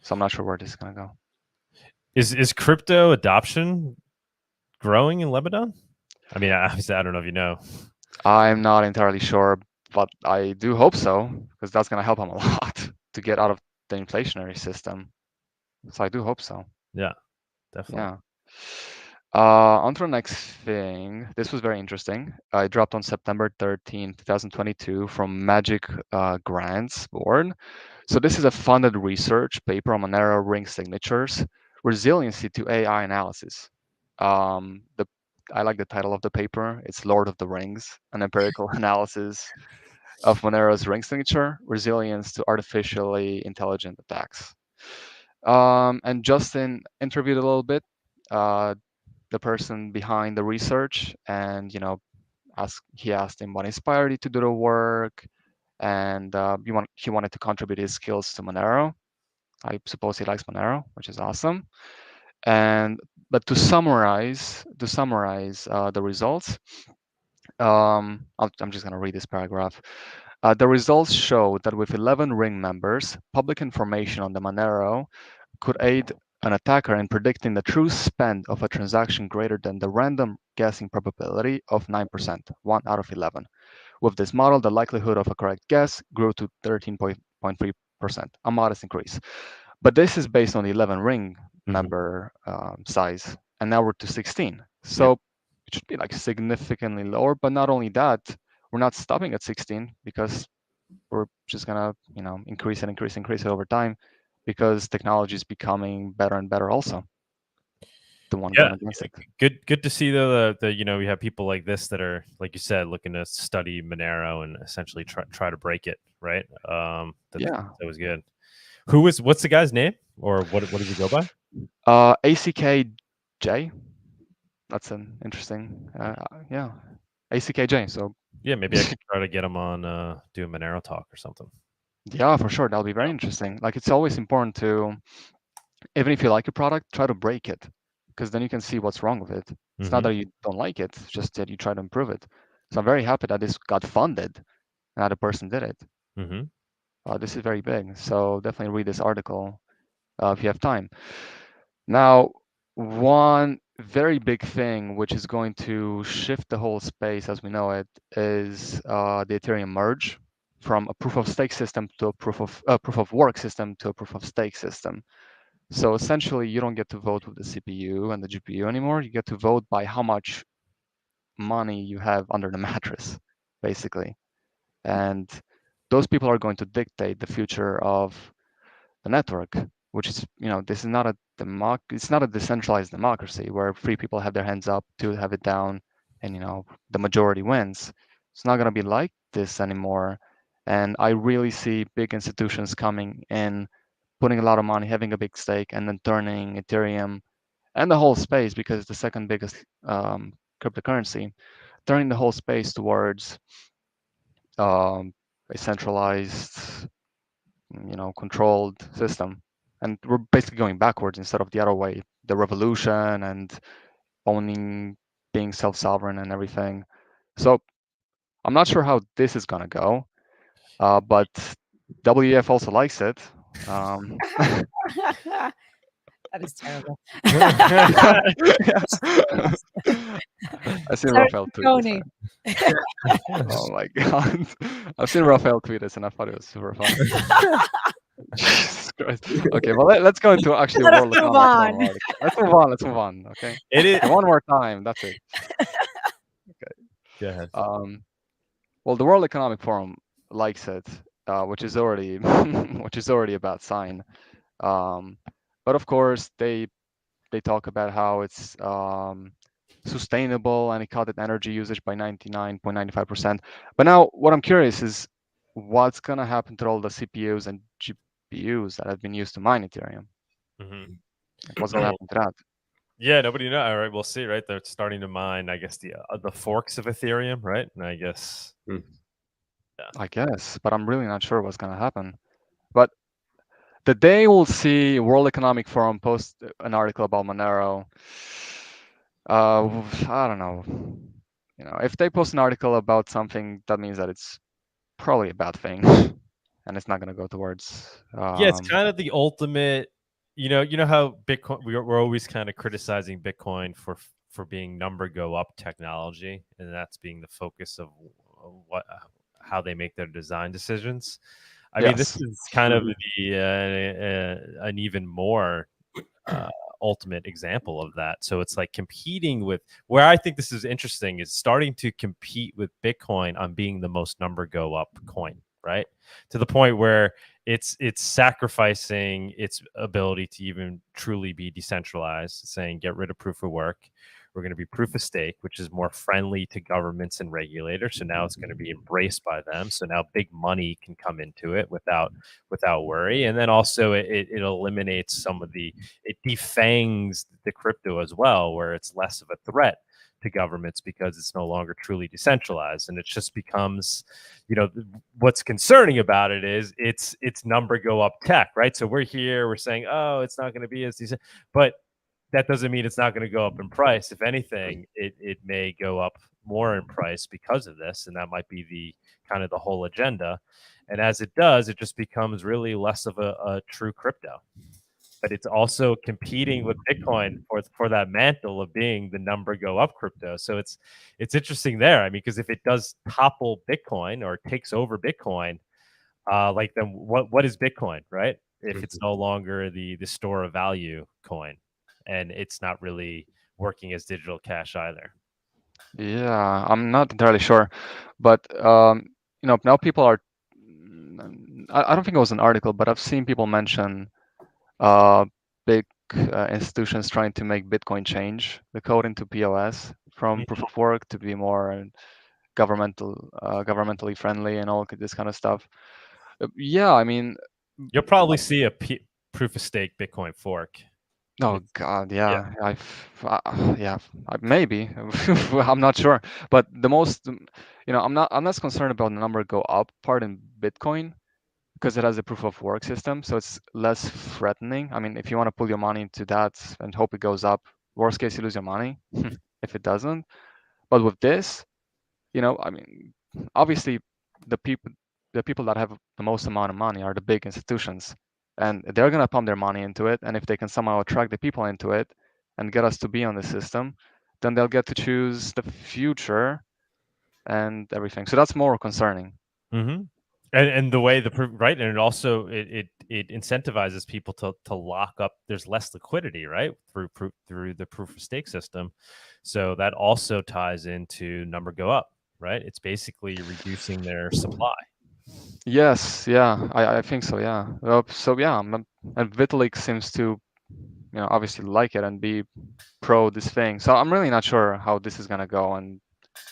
So I'm not sure where this is gonna go. Is crypto adoption growing in Lebanon? I mean, obviously, I don't know if you know. I'm not entirely sure, but I do hope so, because that's gonna help them a lot to get out of the inflationary system. So I do hope so. Yeah, definitely. Yeah. On to the next thing. This was very interesting. It dropped on September 13, 2022 from Magic Grants Board. So this is a funded research paper on Monero ring signatures, resiliency to AI analysis. I like the title of the paper. It's Lord of the Rings, an empirical analysis of Monero's ring signature, resilience to artificially intelligent attacks. And Justin interviewed a little bit the person behind the research, and he asked him what inspired you to do the work, and he wanted to contribute his skills to Monero. I suppose he likes Monero, which is awesome. But to summarize the results, I'm just going to read this paragraph. The results show that with 11 ring members, public information on the Monero could aid an attacker in predicting the true spend of a transaction greater than the random guessing probability of 9%, 1 out of 11. With this model, the likelihood of a correct guess grew to 13.3%, a modest increase. But this is based on the 11 ring member size, and now we're to 16. So it should be like significantly lower. But not only that, we're not stopping at 16 because we're just gonna increase it over time, because technology is becoming better and better also. The one going against it. Good to see though that we have people like this that are, like you said, looking to study Monero and essentially try to break it, right? That was good. What's the guy's name, or what does he go by? ACKJ. That's an interesting ACKJ. So yeah, maybe I could try to get him on do a Monero talk or something. Yeah, for sure. That'll be very interesting. Like, it's always important to, even if you like a product, try to break it, because then you can see what's wrong with it. It's not that you don't like it, it's just that you try to improve it. So I'm very happy that this got funded and that a person did it. This is very big. So definitely read this article if you have time. Now, one very big thing which is going to shift the whole space as we know it is the Ethereum merge from a proof of stake system to a proof of work system to a proof of stake system. So essentially, you don't get to vote with the CPU and the GPU anymore. You get to vote by how much money you have under the mattress, basically. And those people are going to dictate the future of the network, which is, this is not it's not a decentralized democracy where three people have their hands up, two have it down, and the majority wins. It's not going to be like this anymore. And I really see big institutions coming in, putting a lot of money, having a big stake, and then turning Ethereum and the whole space, because it's the second biggest cryptocurrency, turning the whole space towards a centralized, controlled system. And we're basically going backwards instead of the other way, the revolution and owning, being self-sovereign and everything. So I'm not sure how this is going to go, but WEF also likes it. That is terrible. I've seen Sorry, Raphael tweet Jonny. this. Oh my god. I've seen Raphael tweet this and I thought it was super funny. Jesus Christ. Okay, well let's go into actually a Let us World move Economic Forum on. article. Let's move on. Okay. It is. Okay, one more time. That's it. Go ahead. Well, the World Economic Forum likes it, which is already a bad sign. But of course, they talk about how it's sustainable and it cut energy usage by 99.95%. But now, what I'm curious is, what's gonna happen to all the CPUs and GPUs that have been used to mine Ethereum? Mhm. What's gonna happen to that? Yeah, nobody knows. All right, we'll see. Right, they're starting to mine, I guess, the forks of Ethereum, right? And I guess, I guess, but I'm really not sure what's gonna happen. But the day we'll see World Economic Forum post an article about Monero, I don't know. You know, if they post an article about something, that means that it's probably a bad thing, and it's not going to go towards. yeah, it's kind of the ultimate. You know how Bitcoin. We're always kind of criticizing Bitcoin for being number go up technology, and that's being the focus of how they make their design decisions. I mean, this is kind of an even more ultimate example of that. So it's like competing with, where I think this is interesting is starting to compete with Bitcoin on being the most number go up coin, right? To the point where it's sacrificing its ability to even truly be decentralized, saying get rid of proof of work. We're going to be proof of stake, which is more friendly to governments and regulators. So now it's going to be embraced by them. So now big money can come into it without worry. And then also it eliminates some of it defangs the crypto as well, where it's less of a threat to governments because it's no longer truly decentralized, and it just becomes, what's concerning about it is it's number go up tech, right? So we're saying, oh, it's not going to be as decent, but that doesn't mean it's not going to go up in price. If anything, it may go up more in price because of this, and that might be the kind of the whole agenda. And as it does, it just becomes really less of a true crypto. But it's also competing with Bitcoin for that mantle of being the number go up crypto. So it's interesting there. I mean, because if it does topple Bitcoin or takes over Bitcoin, like then what is Bitcoin, right? If it's no longer the store of value coin, and it's not really working as digital cash either. Yeah, I'm not entirely sure, but now people are. I don't think it was an article, but I've seen people mention big institutions trying to make Bitcoin change the code into POS from proof of work to be more governmentally friendly and all this kind of stuff. Yeah, I mean, you'll probably see a proof of stake Bitcoin fork. Oh God, yeah, maybe. I'm not sure, but the most, I'm not as concerned about the number go up part in Bitcoin because it has a proof of work system, so it's less threatening. I mean, if you want to put your money into that and hope it goes up, worst case you lose your money if it doesn't. But with this, I mean, obviously the people that have the most amount of money are the big institutions, and they're going to pump their money into it. And if they can somehow attract the people into it and get us to be on the system, then they'll get to choose the future and everything. So that's more concerning. Mm-hmm. And the way right, and it also it incentivizes people to lock up. There's less liquidity, right, through the proof of stake system. So that also ties into number go up, right? It's basically reducing their supply. Yes, yeah, I think so, yeah. So yeah, and Vitalik seems to, obviously like it and be pro this thing. So I'm really not sure how this is gonna go, and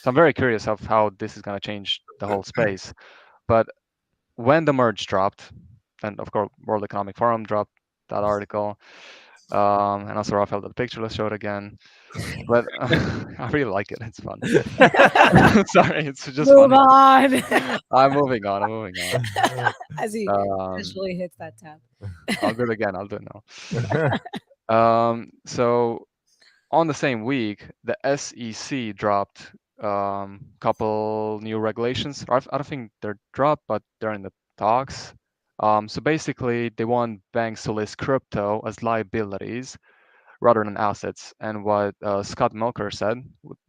so I'm very curious of how this is gonna change the whole space. But when the merge dropped, and of course World Economic Forum dropped that article, and also Raphael the picture, let's show it again. But I really like it. It's fun. Sorry, it's just Move funny. on. I'm moving on. As he eventually hits that tab. I'll do it again. I'll do it now. So on the same week, the SEC dropped couple new regulations. I don't think they're dropped, but they're in the talks. So basically, they want banks to list crypto as liabilities rather than assets. And what Scott Melker said,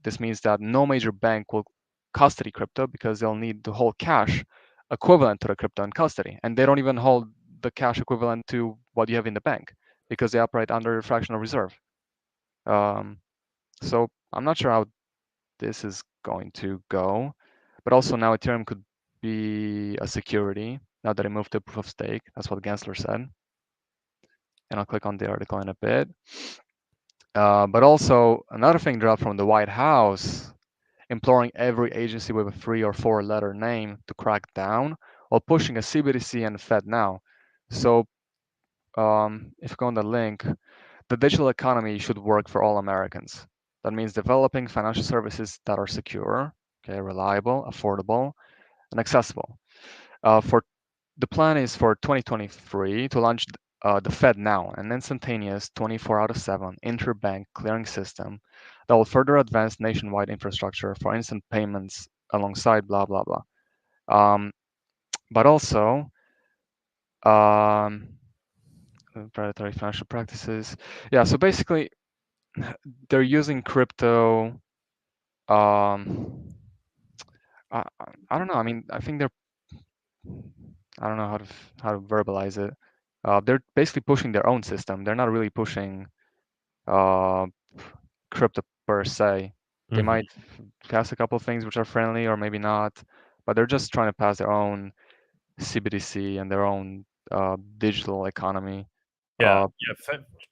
this means that no major bank will custody crypto because they'll need to hold cash equivalent to the crypto in custody. And they don't even hold the cash equivalent to what you have in the bank because they operate under fractional reserve. So I'm not sure how this is going to go. But also now Ethereum could be a security now that I moved to proof of stake. That's what Gensler said. And I'll click on the article in a bit. But also another thing dropped from the White House, imploring every agency with a 3 or 4 letter name to crack down while pushing a CBDC and Fed now. So if you go on the link, the digital economy should work for all Americans. That means developing financial services that are secure, okay, reliable, affordable, and accessible. For the plan is for 2023 to launch the Fed Now, an instantaneous 24 out of 7 interbank clearing system that will further advance nationwide infrastructure for instant payments alongside blah blah blah. But also predatory financial practices. Yeah, so basically they're using crypto. I, I don't know. I mean, I think they're. I don't know how to verbalize it. They're basically pushing their own system. They're not really pushing uh, crypto per se. They Mhm. might pass a couple of things which are friendly or maybe not, but they're just trying to pass their own CBDC and their own digital economy. Yeah,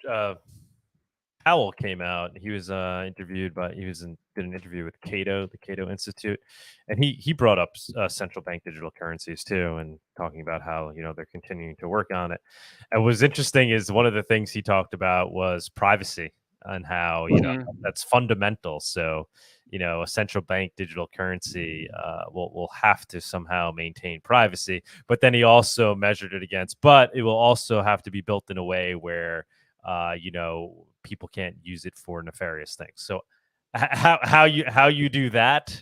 Uh, Powell came out. He was interviewed by did an interview with Cato, the Cato Institute, and he brought up central bank digital currencies too, and talking about how they're continuing to work on it. And what's interesting is one of the things he talked about was privacy and how mhm. that's fundamental. So a central bank digital currency will have to somehow maintain privacy, but then he also measured it against, but it will also have to be built in a way where people can't use it for nefarious things. So how you do that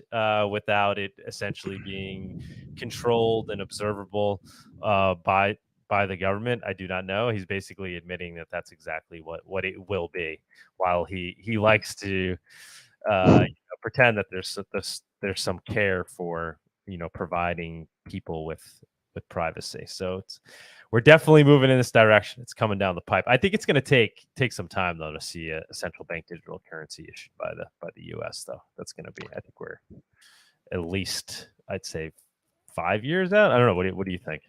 without it essentially being controlled and observable by the government, I do not know. He's basically admitting that that's exactly what it will be, while he likes to pretend that there's some care for providing people with privacy. So we're definitely moving in this direction. It's coming down the pipe. I think it's going to take some time though to see a central bank digital currency issued by the U.S. though. That's going to be. I think we're at least, I'd say, 5 years out. I don't know. What do you think?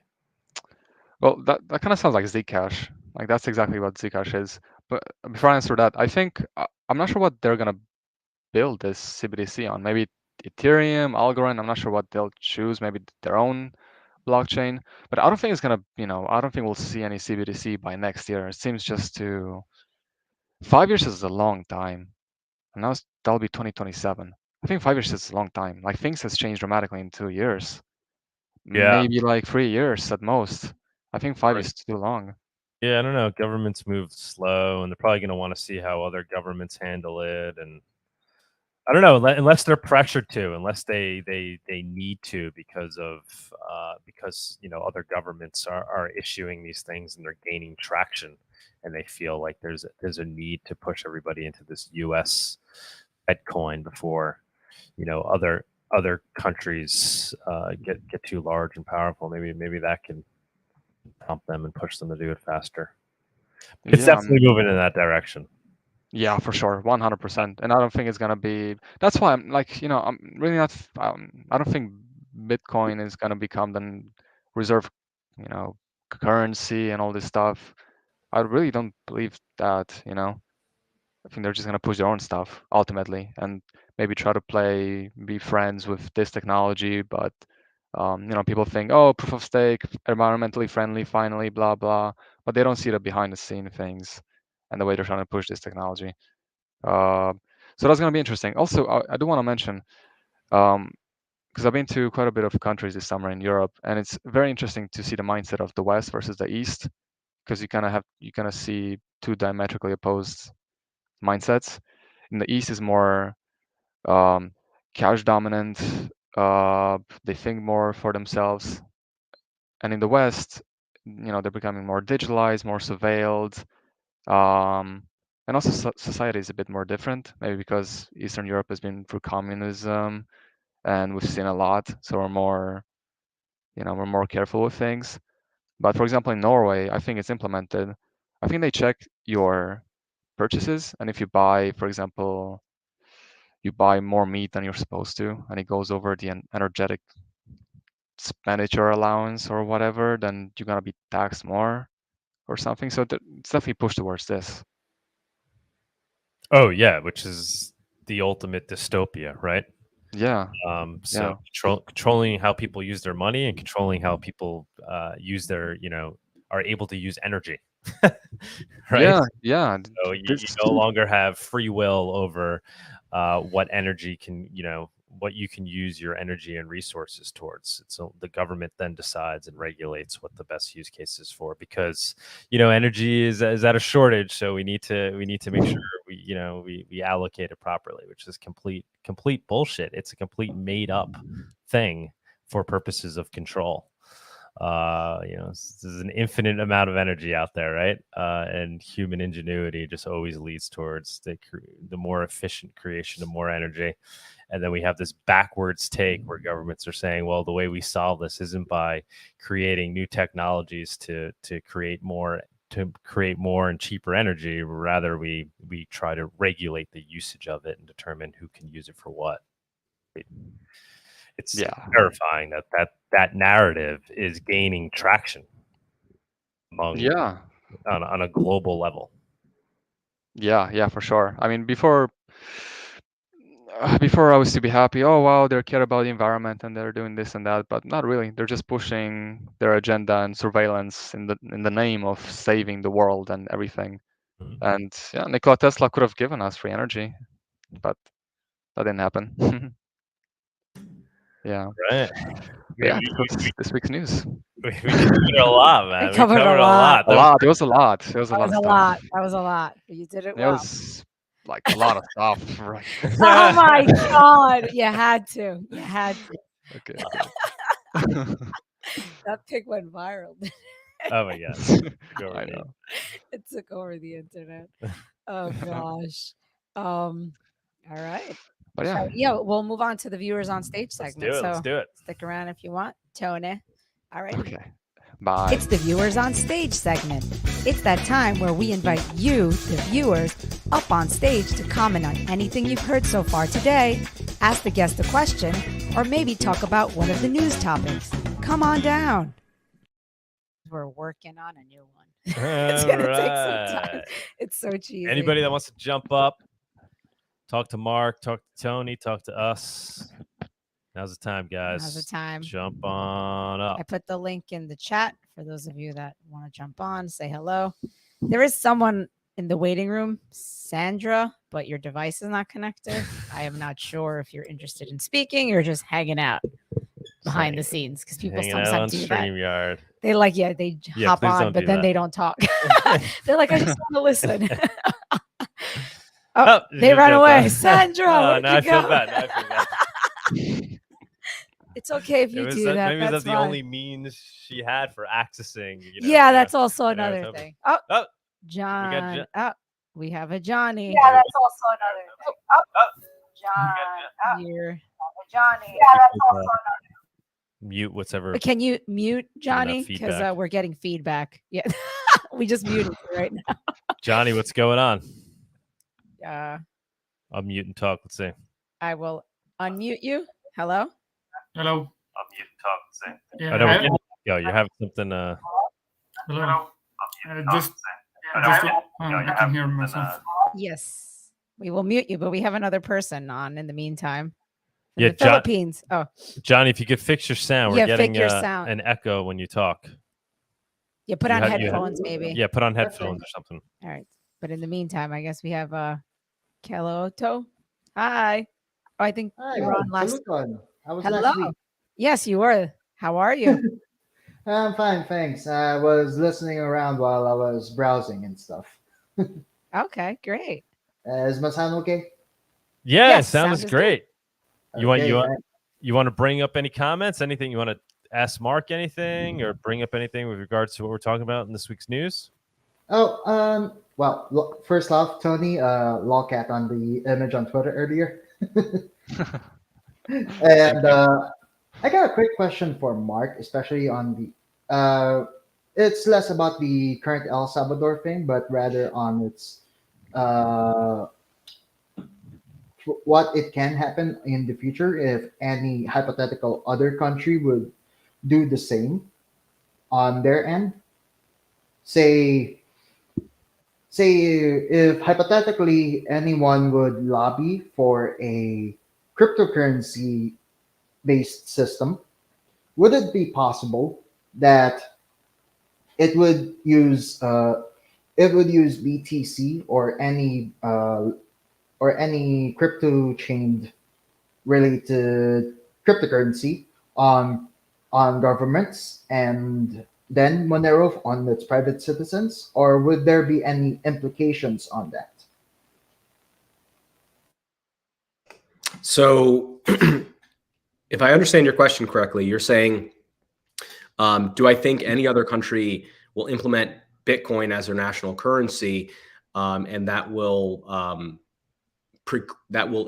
Well, that kind of sounds like Zcash. Like that's exactly what Zcash is. But before I answer that, I think I'm not sure what they're gonna build this CBDC on. Maybe Ethereum, Algorand. I'm not sure what they'll choose. Maybe their own blockchain. But I don't think it's gonna. I don't think we'll see any CBDC by next year. It seems just to 5 years is a long time, and now that'll be 2027. I think 5 years is a long time. Like things has changed dramatically in 2 years. Yeah. Maybe like 3 years at most. I think 5 years Right. is too long. Yeah, I don't know. Governments move slow, and they're probably going to want to see how other governments handle it, and I don't know, unless they're pressured to, unless they need to because other governments are issuing these things and they're gaining traction, and they feel like there's a need to push everybody into this U.S. Bitcoin before other countries get too large and powerful. Maybe that can prompt them and push them to do it faster. It's Yeah, definitely moving in that direction. yeah, for sure, 100%. And I don't think it's gonna be. That's why I'm like, I'm really not. I don't think Bitcoin is gonna become the reserve, you know, currency and all this stuff. I really don't believe that. I think they're just gonna push their own stuff ultimately, and maybe try to be friends with this technology. But people think, oh, proof of stake, environmentally friendly, finally, blah blah, but they don't see the behind the scene things and the way they're trying to push this technology. Uh, so that's gonna be interesting. Also, I do want to mention, because I've been to quite a bit of countries this summer in Europe, and it's very interesting to see the mindset of the West versus the East, because you kind of see two diametrically opposed mindsets. In the East is more um, cash dominant. They think more for themselves, and in the West, they're becoming more digitalized, more surveilled. And also society is a bit more different, maybe because Eastern Europe has been through communism, and we've seen a lot, so we're more careful with things. But for example, in Norway, I think it's implemented. I think they check your purchases, and if you buy, for example, you buy more meat than you're supposed to, and it goes over the energetic expenditure allowance or whatever, then you're gonna be taxed more or something. So it's definitely pushed towards this. Oh yeah, which is the ultimate dystopia, right? Yeah. So controlling how people use their money and controlling how people use their, are able to use energy. Right? Yeah. So you no longer have free will over what energy what you can use your energy and resources towards. So the government then decides and regulates what the best use case is for, because energy is at a shortage, so we need to make sure we allocate it properly, which is complete bullshit. It's a complete made up thing for purposes of control. There's an infinite amount of energy out there, right? And human ingenuity just always leads towards the more efficient creation of more energy. And then we have this backwards take where governments are saying, well, the way we solve this isn't by creating new technologies to create more and cheaper energy. Rather, we try to regulate the usage of it and determine who can use it for what. It's terrifying that narrative is gaining traction among on a global level. Yeah, for sure. I mean, before I was to be happy, oh wow, they care about the environment and they're doing this and that, but not really. They're just pushing their agenda and surveillance in the name of saving the world and everything. Mm-hmm. And yeah, Nikola Tesla could have given us free energy, but that didn't happen. Yeah. Right. Yeah, that's this week's news. We covered a lot, man. We covered a lot. It was a lot. It was a lot of stuff. That was a lot. But you did it well. It was like a lot of stuff, right? Oh my God. You had to. Okay. That pic went viral. Oh my God. I know. It took over the internet. Oh gosh. All right. But yeah. So, we'll move on to the viewers on stage segment. Let's do it. Stick around if you want, Tony. All right. Okay. Bye. It's the viewers on stage segment. It's that time where we invite you, the viewers, up on stage to comment on anything you've heard so far today, ask the guest a question, or maybe talk about one of the news topics. Come on down. We're working on a new one. It's going to take some time. It's so cheesy. Anybody that wants to jump up, talk to Mark, talk to Tony, talk to us. Now's the time, guys. Now's the time. Jump on up. I put the link in the chat for those of you that want to jump on, say hello. There is someone in the waiting room, Sandra, but your device is not connected. I am not sure if you're interested in speaking or just hanging out behind the scenes, because people sometimes do StreamYard. that. They hop on, but then they don't talk. They're like, I just want to listen. They ran away. Sandra, now I feel bad. It's okay if you do that. Maybe that's the only means she had for accessing. That's also another thing. John. We have a Johnny. Yeah, that's also another thing. Johnny. Yeah, that's also another. Mute whatever. Can you mute Johnny? Because we're getting feedback. Yeah, we just muted you right now. Johnny, what's going on? Unmute and talk. Let's see. I will unmute you. Hello. Hello. Unmute and talk. Let's see. Yeah, you're having something. Hello. I can hear myself. Yes, we will mute you, but we have another person on in the meantime. The Philippines. Johnny, if you could fix your sound, we're getting sound. An echo when you talk. Yeah, put on headphones, maybe. Yeah, put on headphones or something. All right, but in the meantime, I guess we have keleoto. Hi. Oh, I think you were on last. I was last week. Yes, you were. How are you? I'm fine, thanks. I was listening around while I was browsing and stuff. Okay, great. Is my sound okay? Yeah, sounds great. You want to bring up any comments? Anything you want to ask Mark anything or bring up anything with regards to what we're talking about in this week's news? Oh, well, first off, Tony, lolcat on the image on Twitter earlier. And I got a quick question for Mark, especially on it's less about the current El Salvador thing, but rather on its uh, what it can happen in the future if any hypothetical other country would do the same on their end. Say, say if hypothetically anyone would lobby for a cryptocurrency based system, would it be possible that it would use BTC or any crypto chain related cryptocurrency on governments and then Monero on its private citizens, or would there be any implications on that? So, if I understand your question correctly, you're saying, do I think any other country will implement Bitcoin as their national currency, and that will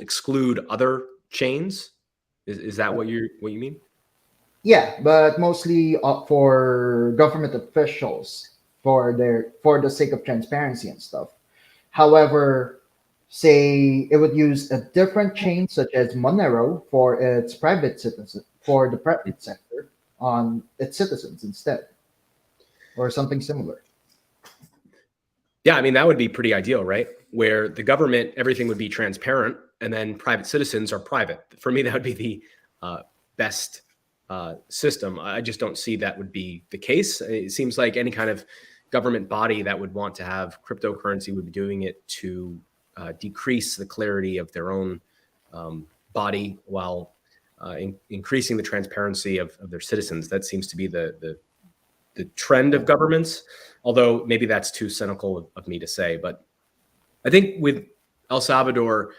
exclude other chains? Is that what you mean? Yeah, but mostly for government officials for the sake of transparency and stuff. However, say it would use a different chain such as Monero for its private citizen for the private sector on its citizens instead, or something similar. Yeah, I mean, that would be pretty ideal, right? Where the government, everything would be transparent, and then private citizens are private. For me, that would be the best system. I just don't see that would be the case. It seems like any kind of government body that would want to have cryptocurrency would be doing it to decrease the clarity of their own body while increasing the transparency of their citizens. That seems to be the trend of governments, although maybe that's too cynical of me to say. But I think with El Salvador,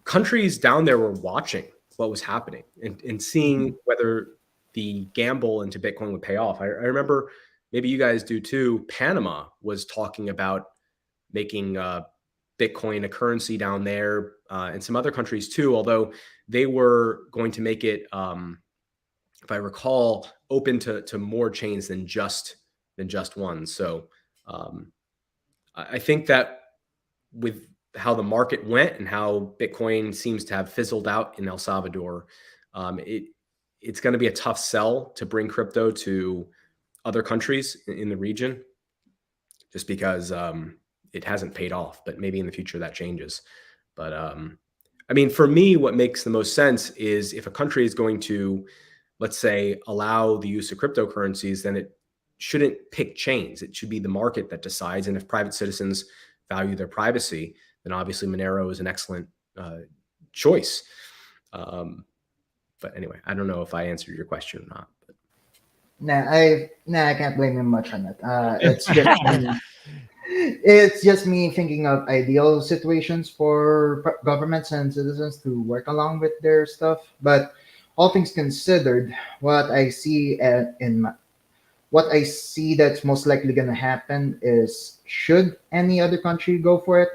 countries down there were watching what was happening and seeing whether the gamble into Bitcoin would pay off. I remember, maybe you guys do too, Panama was talking about making Bitcoin a currency down there, and some other countries too, although they were going to make it, if I recall, open to more chains than just one. So I think that with how the market went and how Bitcoin seems to have fizzled out in El Salvador, it's going to be a tough sell to bring crypto to other countries in the region, just because it hasn't paid off. But maybe in the future that changes. But I mean, for me, what makes the most sense is if a country is going to, let's say, allow the use of cryptocurrencies, then it shouldn't pick chains. It should be the market that decides. And if private citizens value their privacy, then obviously Monero is an excellent choice. But anyway, I don't know if I answered your question or not. But. I can't blame him much on it. It's just me thinking of ideal situations for governments and citizens to work along with their stuff. But all things considered, what I see that's most likely going to happen is, should any other country go for it,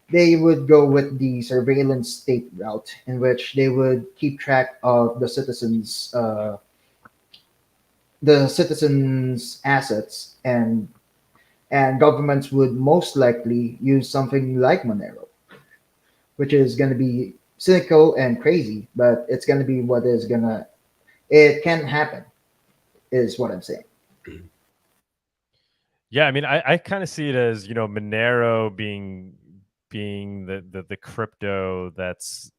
they would go with the surveillance state route, in which they would keep track of the citizens' assets, and governments would most likely use something like Monero, which is going to be cynical and crazy, but it's going to be it can happen, is what I'm saying. Yeah, I mean, I kind of see it as, Monero being the crypto that's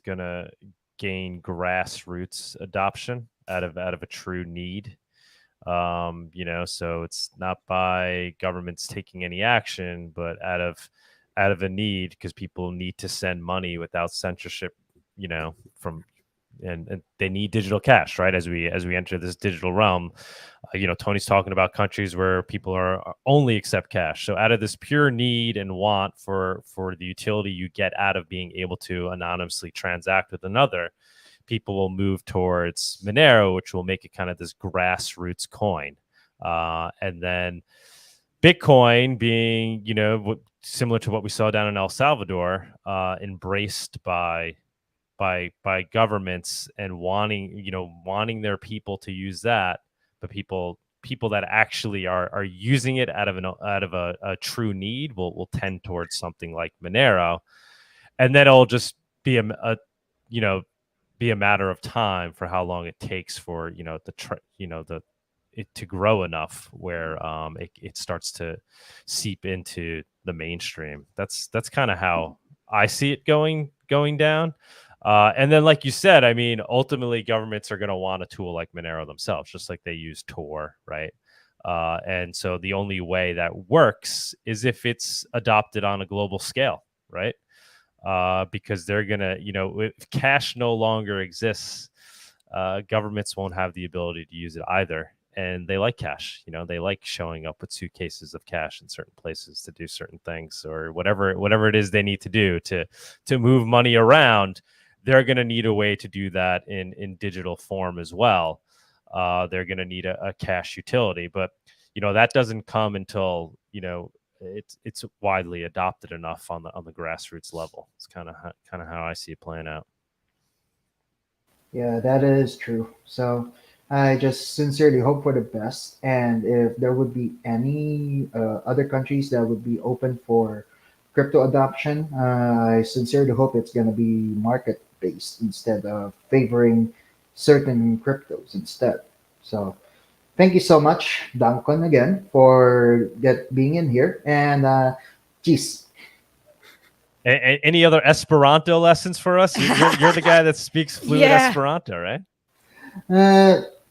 gonna gain grassroots adoption out of a true need. So it's not by governments taking any action, but out of a need, because people need to send money without censorship, from and they need digital cash, right? As we enter this digital realm, Tony's talking about countries where people are only accept cash. So out of this pure need and want for the utility you get out of being able to anonymously transact with another, people will move towards Monero, which will make it kind of this grassroots coin. And then Bitcoin being, similar to what we saw down in El Salvador, embraced by governments and wanting their people to use that, but people that actually are using it out of a true need will tend towards something like Monero, and then it'll just be a matter of time for how long it takes for it to grow enough where it starts to seep into the mainstream. That's kind of how I see it going down. And then, like you said, I mean, ultimately, governments are going to want a tool like Monero themselves, just like they use Tor, right? And so the only way that works is if it's adopted on a global scale, right? Because they're going to, if cash no longer exists, governments won't have the ability to use it either. And they like cash, they like showing up with suitcases of cash in certain places to do certain things, or whatever it is they need to do to move money around. They're going to need a way to do that in digital form as well. They're going to need a cash utility, but that doesn't come until it's widely adopted enough on the grassroots level. It's kind of how I see it playing out. Yeah, that is true. So I just sincerely hope for the best. And if there would be any other countries that would be open for crypto adoption, I sincerely hope it's going to be market based instead of favoring certain cryptos instead. So thank you so much, Duncan, again for being in here. And geez, any other Esperanto lessons for us? You're the guy that speaks fluent Esperanto, right?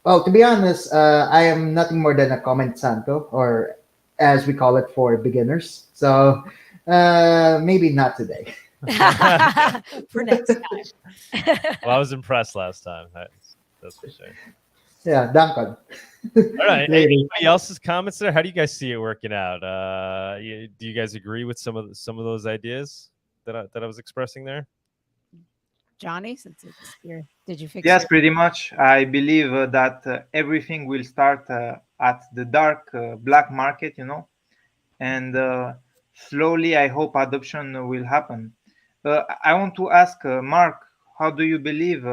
Well, to be honest, I am nothing more than a comment santo, or as we call it for beginners. So maybe not today. For next time. Well, I was impressed last time. That's for sure. Yeah, Duncan. All right. Anybody else's comments there? How do you guys see it working out? Do you guys agree with some of those ideas that I was expressing there? Johnny, since it's here, did you fix Yes, it? pretty much. I believe that everything will start at the dark black market, and slowly I hope adoption will happen. I want to ask Mark, how do you believe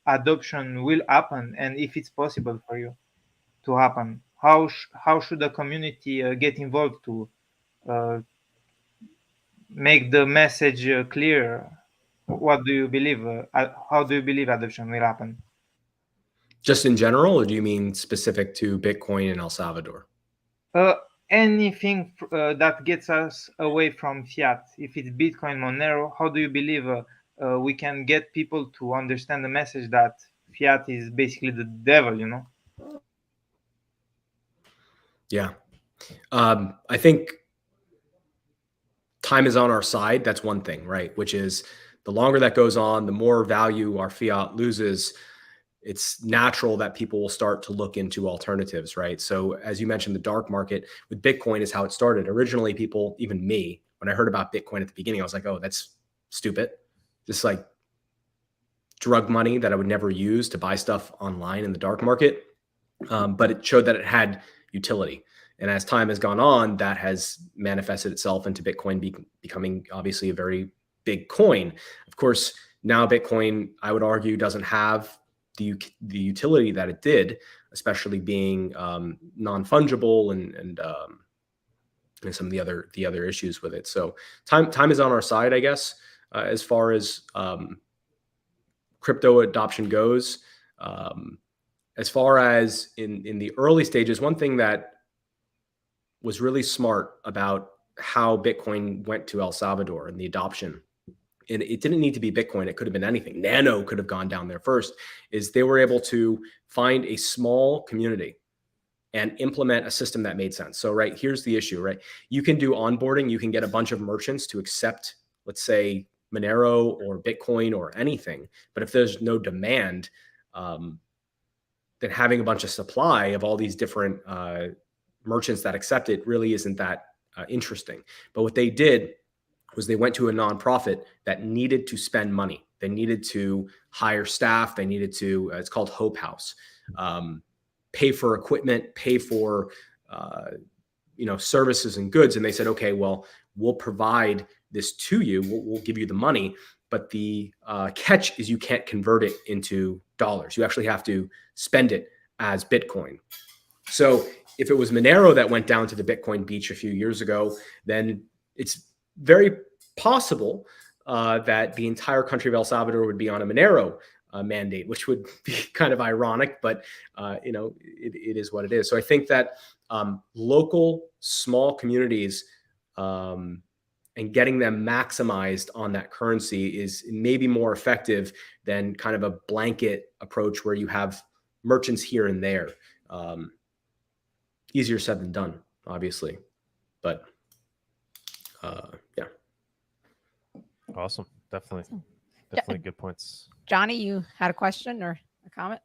adoption will happen, and if it's possible for you to happen? How should the community get involved to uh, make the message clear? What do you believe? How do you believe adoption will happen? Just in general, or do you mean specific to Bitcoin in El Salvador? Anything that gets us away from fiat. If it's Bitcoin, Monero, how do you believe we can get people to understand the message that fiat is basically the devil, Yeah. I think time is on our side. That's one thing, right? Which is the longer that goes on, the more value our fiat loses. It's natural that people will start to look into alternatives, right? So as you mentioned, the dark market with Bitcoin is how it started. Originally, people, even me, when I heard about Bitcoin at the beginning, I was like, oh, that's stupid. Just like drug money that I would never use to buy stuff online in the dark market. But it showed that it had utility. And as time has gone on, that has manifested itself into Bitcoin becoming obviously a very big coin. Of course, now Bitcoin, I would argue, doesn't have the utility that it did, especially being non-fungible and some of the other issues with it. So time is on our side, I guess, as far as crypto adoption goes. As far as in the early stages, one thing that was really smart about how Bitcoin went to El Salvador and the adoption, and it didn't need to be Bitcoin, it could have been anything. Nano could have gone down there first, is they were able to find a small community and implement a system that made sense. So, right, here's the issue, right? You can do onboarding, you can get a bunch of merchants to accept, let's say, Monero or Bitcoin or anything. But if there's no demand, then having a bunch of supply of all these different merchants that accept it really isn't that interesting. But what they did was they went to a nonprofit that needed to spend money. They needed to hire staff. They needed to, it's called Hope House, pay for equipment, pay for, services and goods. And they said, okay, well, we'll provide this to you. We'll give you the money. But the catch is you can't convert it into dollars. You actually have to spend it as Bitcoin. So if it was Monero that went down to the Bitcoin beach a few years ago, then it's very possible that the entire country of El Salvador would be on a Monero mandate, which would be kind of ironic, but it is what it is. So I think that local small communities and getting them maximized on that currency is maybe more effective than kind of a blanket approach where you have merchants here and there. Easier said than done, obviously, but yeah. Awesome. Definitely good points. Jonny, you had a question or a comment?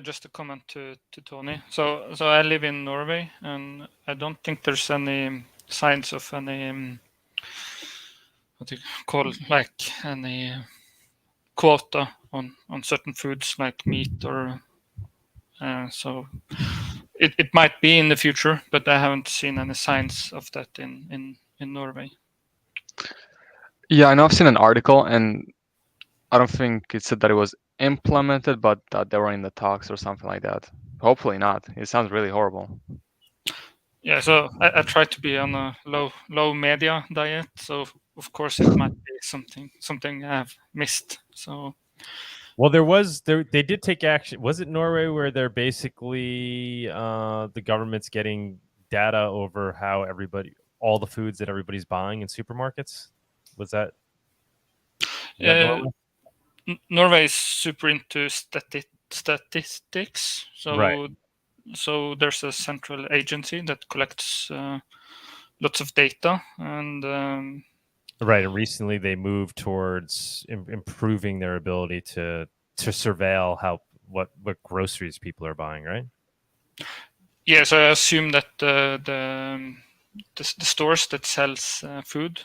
Just a comment to Tony. So I live in Norway, and I don't think there's any signs of any what do you call it, like any quota on certain foods like meat or so. It might be in the future, but I haven't seen any signs of that in Norway. Yeah, I know I've seen an article, and I don't think it said that it was implemented, but that they were in the talks or something like that. Hopefully not. It sounds really horrible. Yeah, so I try to be on a low media diet, so of course it might be something I have missed. So, well, they did take action. Was it Norway where they're basically the government's getting data over how all the foods that everybody's buying in supermarkets? Was that? Norway is super into statistics, so right. So there's a central agency that collects lots of data, and right. And recently they moved towards improving their ability to surveil what groceries people are buying, right? Yeah, so I assume that the stores that sells food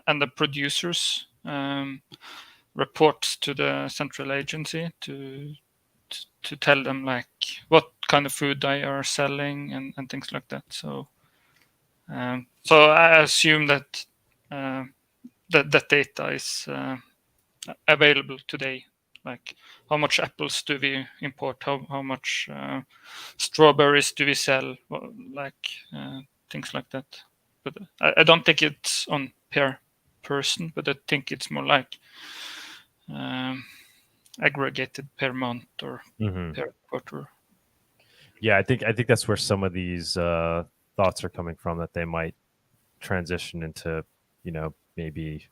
and the producers report to the central agency to tell them like what kind of food they are selling and things like that. So I assume that that data is available today. Like how much apples do we import? How much strawberries do we sell? Like things like that. But I don't think it's on per person, but I think it's more like aggregated per month or per quarter. Yeah, I think that's where some of these thoughts are coming from, that they might transition into, maybe,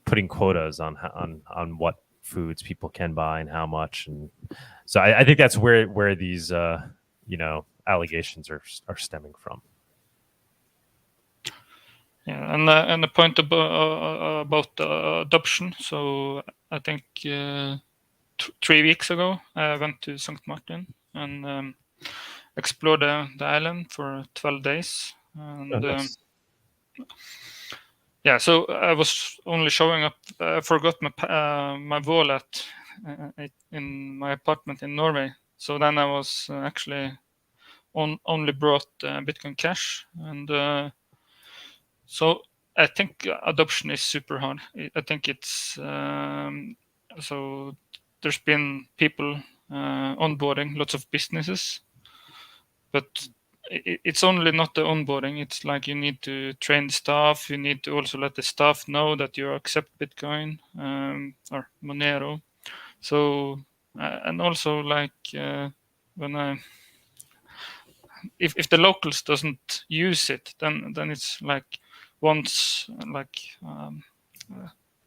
putting quotas on what foods people can buy and how much, and so I think that's where these allegations are stemming from. Yeah, and the point about adoption. So I think 3 weeks ago I went to St. Martin and explored the island for 12 days. And nice. yeah, so I was only showing up. I forgot my wallet in my apartment in Norway. So then I was actually only brought Bitcoin Cash, and so I think adoption is super hard. I think it's so there's been people onboarding lots of businesses, but it's only not the onboarding. It's like you need to train the staff. You need to also let the staff know that you accept Bitcoin or Monero. So and also like when if the locals doesn't use it, then it's like once like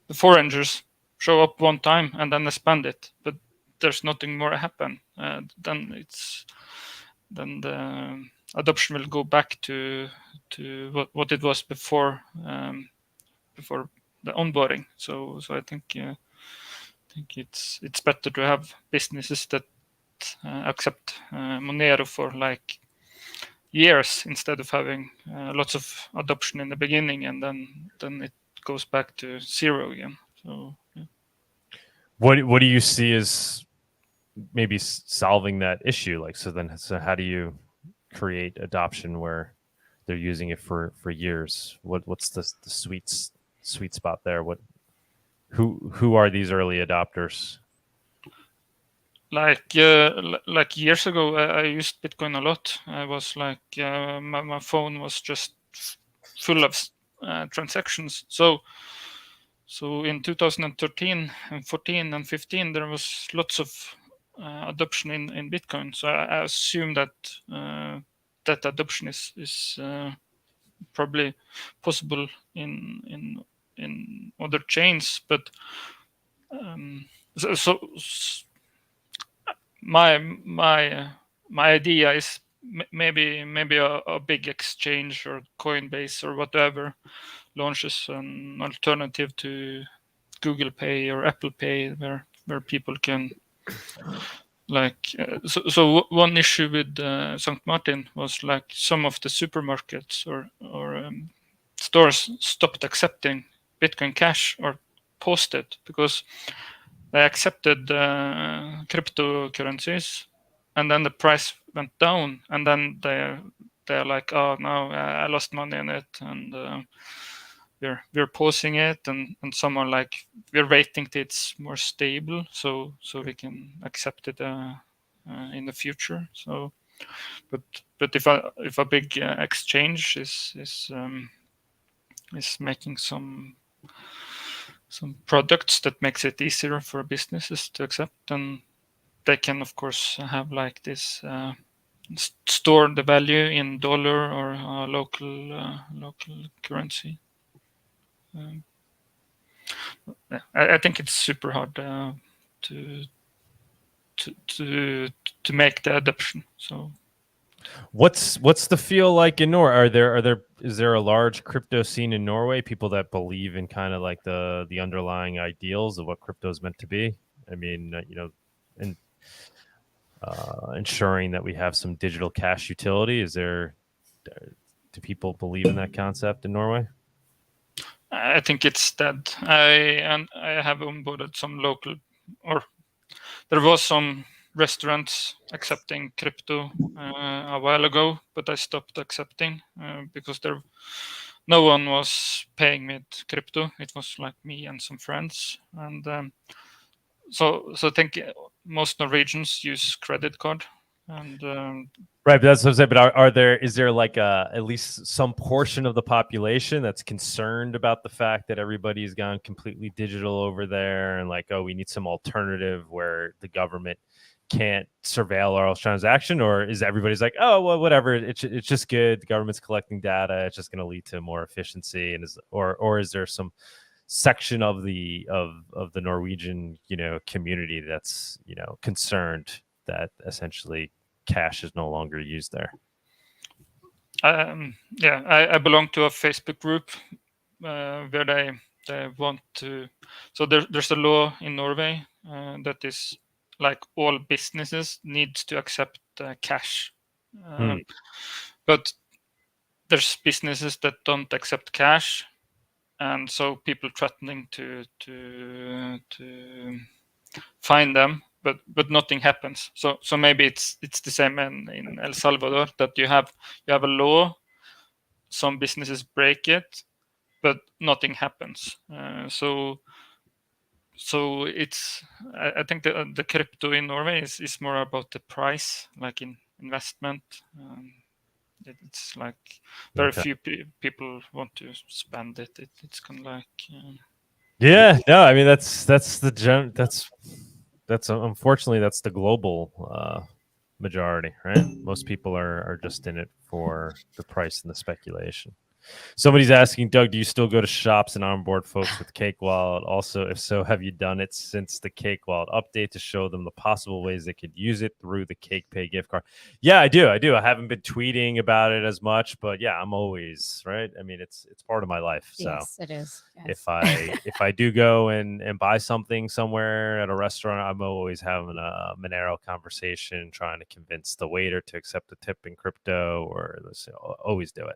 the foreigners show up one time and then they spend it, but there's nothing more happen. Then the adoption will go back to what it was before the onboarding. So I think it's better to have businesses that accept Monero for like years instead of having lots of adoption in the beginning and then it goes back to zero again. So yeah. What do you see as maybe solving that issue? Like, so how do you create adoption where they're using it for years? What's the sweet spot there? Who are these early adopters? Like years ago, I used Bitcoin a lot. I was like my phone was just full of transactions. So in 2013 and 14 and 15, there was lots of adoption in Bitcoin. So I assume that that adoption is probably possible in other chains. But so my idea is maybe a big exchange or Coinbase or whatever launches an alternative to Google Pay or Apple Pay where people can like so one issue with St. Martin was like some of the supermarkets or stores stopped accepting Bitcoin Cash or paused it because they accepted cryptocurrencies, and then the price went down, and then they're like, oh no, I lost money in it, and we're pausing it, and some are like, we're waiting till it's more stable, so we can accept it in the future. So, but if a big exchange is making some products that makes it easier for businesses to accept, then they can of course have like this store the value in dollar or local currency. I think it's super hard to make the adoption. So what's the feel like in Norway? Is there a large crypto scene in Norway? People that believe in kind of like the underlying ideals of what crypto is meant to be. I mean, and ensuring that we have some digital cash utility. Do people believe in that concept in Norway? I think it's dead. I have onboarded some local, or there was some restaurants accepting crypto a while ago, but I stopped accepting because no one was paying with crypto. It was like me and some friends, and so I think most Norwegians use credit card, and right. But that's what I'm saying. But is there like at least some portion of the population that's concerned about the fact that everybody's gone completely digital over there, and like, oh, we need some alternative where the government can't surveil our transaction? Or is everybody's like, oh well, whatever, it's just good, the government's collecting data, it's just going to lead to more efficiency? And or is there some section of the Norwegian community that's concerned that essentially cash is no longer used there? I belong to a Facebook group where they want to. So there's a law in Norway that is like all businesses need to accept cash, but there's businesses that don't accept cash, and so people threatening to fine them, but nothing happens. So maybe it's the same in El Salvador, that you have a law, some businesses break it, but nothing happens. So it's I think the crypto in Norway is more about the price, like in investment. It's like very few people want to spend it. It's kind of like yeah, no, I mean that's unfortunately that's the global majority, right? Most people are just in it for the price and the speculation. Somebody's asking, Doug, do you still go to shops and onboard folks with Cake Wallet? Also, if so, have you done it since the Cake Wallet update to show them the possible ways they could use it through the Cake Pay gift card? Yeah, I do. I haven't been tweeting about it as much, but yeah, I'm always, right? I mean, it's part of my life. So yes, it is. Yes. If I do go and buy something somewhere at a restaurant, I'm always having a Monero conversation, trying to convince the waiter to accept a tip in crypto, or always do it.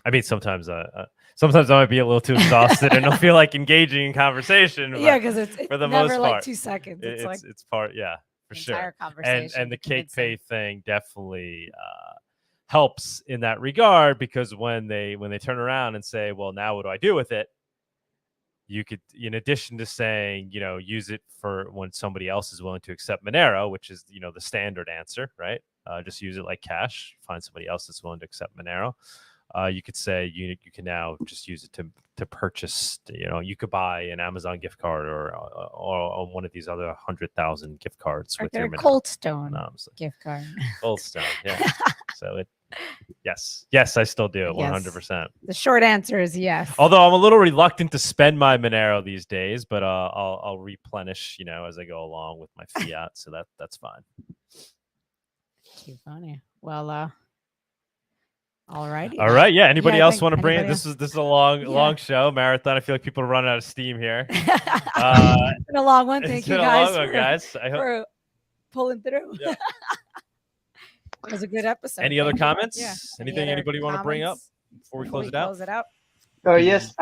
I mean, sometimes I might be a little too exhausted and don't feel like engaging in conversation. Yeah, because it's for the never most like part, 2 seconds. It's like it's part, yeah, for the sure. entire conversation. And the to cake convince them. pay thing definitely helps in that regard, because when they turn around and say, well, now what do I do with it? You could, in addition to saying, use it for when somebody else is willing to accept Monero, which is, the standard answer, right? Just use it like cash. Find somebody else that's willing to accept Monero. You could say you can now just use it to purchase. You could buy an Amazon gift card or one of these other 100,000 gift cards Or with get your a Monero. Cold Stone gift card. Cold Stone, yeah. So yes, I still do it 100%. The short answer is yes. Although I'm a little reluctant to spend my Monero these days, but I'll replenish, as I go along with my fiat. So that's fine. Too funny. Well, all righty. All right. Yeah. Anybody else want to bring it? else? This is a long show marathon. I feel like people are running out of steam here. It's been a long one. Thank you guys, for pulling through. Yeah. It was a good episode. Any other comments? Yeah. Anything anybody want to bring up before we close it out? Yes,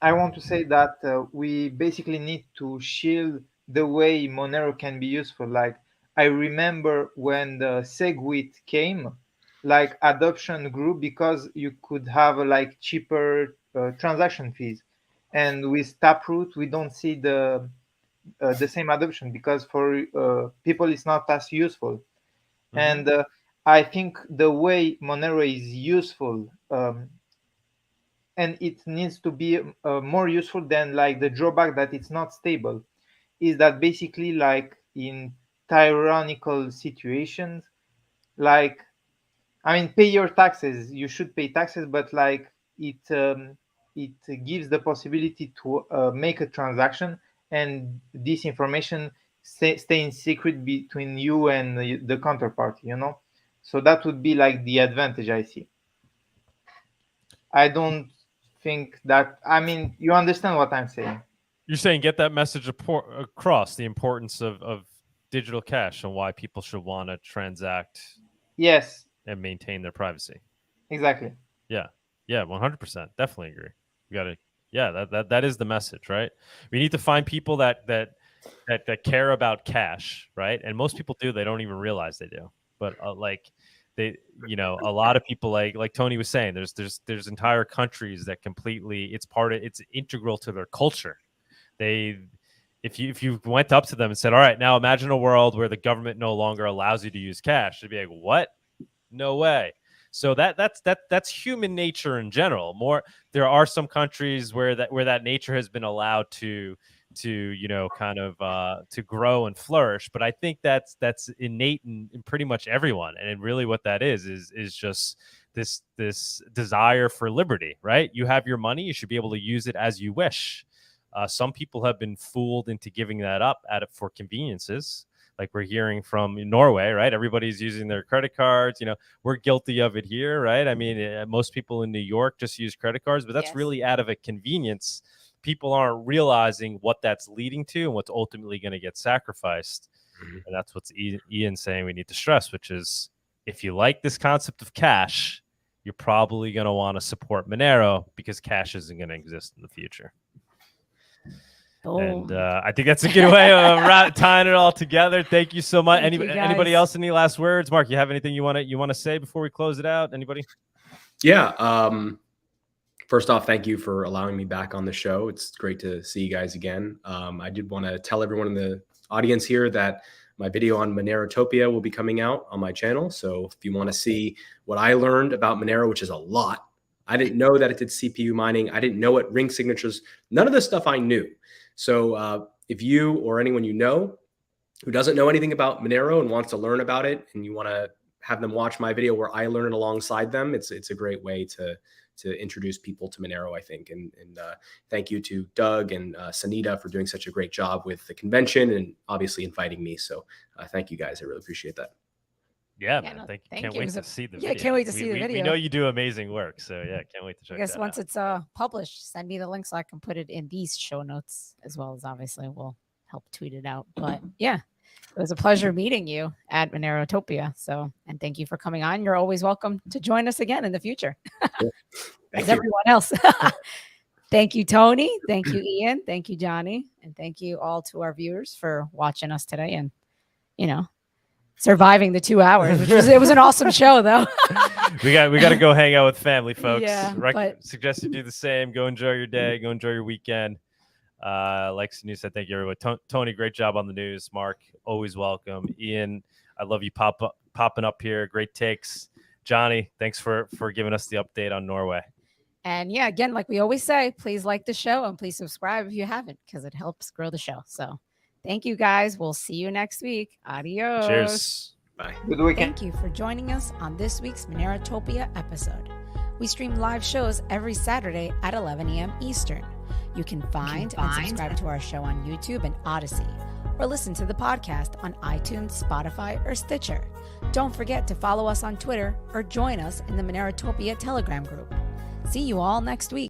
I want to say that we basically need to shield the way Monero can be useful. Like, I remember when the SegWit came, like, adoption grew because you could have like cheaper transaction fees, and with Taproot we don't see the same adoption because for people it's not as useful. And I think the way Monero is useful, and it needs to be more useful than like the drawback that it's not stable, is that basically, like, in tyrannical situations, like, I mean, pay your taxes. You should pay taxes, but like it gives the possibility to make a transaction, and this information stay in secret between you and the counterparty. So that would be like the advantage I see. I don't think that. I mean, you understand what I'm saying. You're saying get that message across, the importance of digital cash and why people should want to transact. Yes. And maintain their privacy. Exactly. Yeah. 100%. Definitely agree. We got to. Yeah, that is the message, right? We need to find people that care about cash, right? And most people do. They don't even realize they do. But like they, a lot of people, like Tony was saying, there's entire countries that completely, it's integral to their culture. If you went up to them and said, all right, now imagine a world where the government no longer allows you to use cash, they'd be like, what? No way. So that's human nature in general. There are some countries where that nature has been allowed to to grow and flourish, but I think that's innate in pretty much everyone. And really what that is just this desire for liberty, right? You have your money, you should be able to use it as you wish. Some people have been fooled into giving that up for conveniences. Like we're hearing from Norway, right? Everybody's using their credit cards. We're guilty of it here, right? I mean, most people in New York just use credit cards, but that's really out of a convenience. People aren't realizing what that's leading to and what's ultimately going to get sacrificed. And that's what's Ian's saying we need to stress, which is if you like this concept of cash, you're probably going to want to support Monero because cash isn't going to exist in the future. And I think that's a good way of tying it all together. Thank you so much. Anybody else? Any last words? Mark, you have anything you want to say before we close it out? Anybody? Yeah. First off, thank you for allowing me back on the show. It's great to see you guys again. I did want to tell everyone in the audience here that my video on Monerotopia will be coming out on my channel. So if you want to see what I learned about Monero, which is a lot, I didn't know that it did CPU mining. I didn't know what ring signatures, none of this stuff I knew. So if you or anyone who doesn't know anything about Monero and wants to learn about it, and you want to have them watch my video where I learn alongside them, it's a great way to introduce people to Monero, I think. And thank you to Doug and Sunita for doing such a great job with the convention and obviously inviting me. So thank you guys. I really appreciate that. Yeah, man. Can't wait to see the video. Can't wait to see the video. We know you do amazing work. So yeah, can't wait to check it out. I guess once it's published, send me the link so I can put it in these show notes, as well as obviously we'll help tweet it out. But yeah, It was a pleasure meeting you at Monerotopia. So, and thank you for coming on. You're always welcome to join us again in the future. As everyone else. Thank you, Tony. Thank you, Ian. Thank you, Jonny. And thank you all to our viewers for watching us today and, surviving the 2 hours, it was an awesome show though. we got to go hang out with family, folks. Yeah, Suggest you do the same. Go enjoy your day. Go enjoy your weekend. Like Sunita said, thank you everyone. Tony, great job on the news. Mark, always welcome. Ian, I love you popping up here. Great takes. Jonny, thanks for giving us the update on Norway. And yeah, again, like we always say, please like the show and please subscribe if you haven't, because it helps grow the show. So thank you guys. We'll see you next week. Adios. Cheers. Bye. Good weekend. Thank you for joining us on this week's Monerotopia episode. We stream live shows every Saturday at 11 a.m. Eastern. You can find and subscribe to our show on YouTube and Odyssey, or listen to the podcast on iTunes, Spotify, or Stitcher. Don't forget to follow us on Twitter or join us in the Monerotopia Telegram group. See you all next week.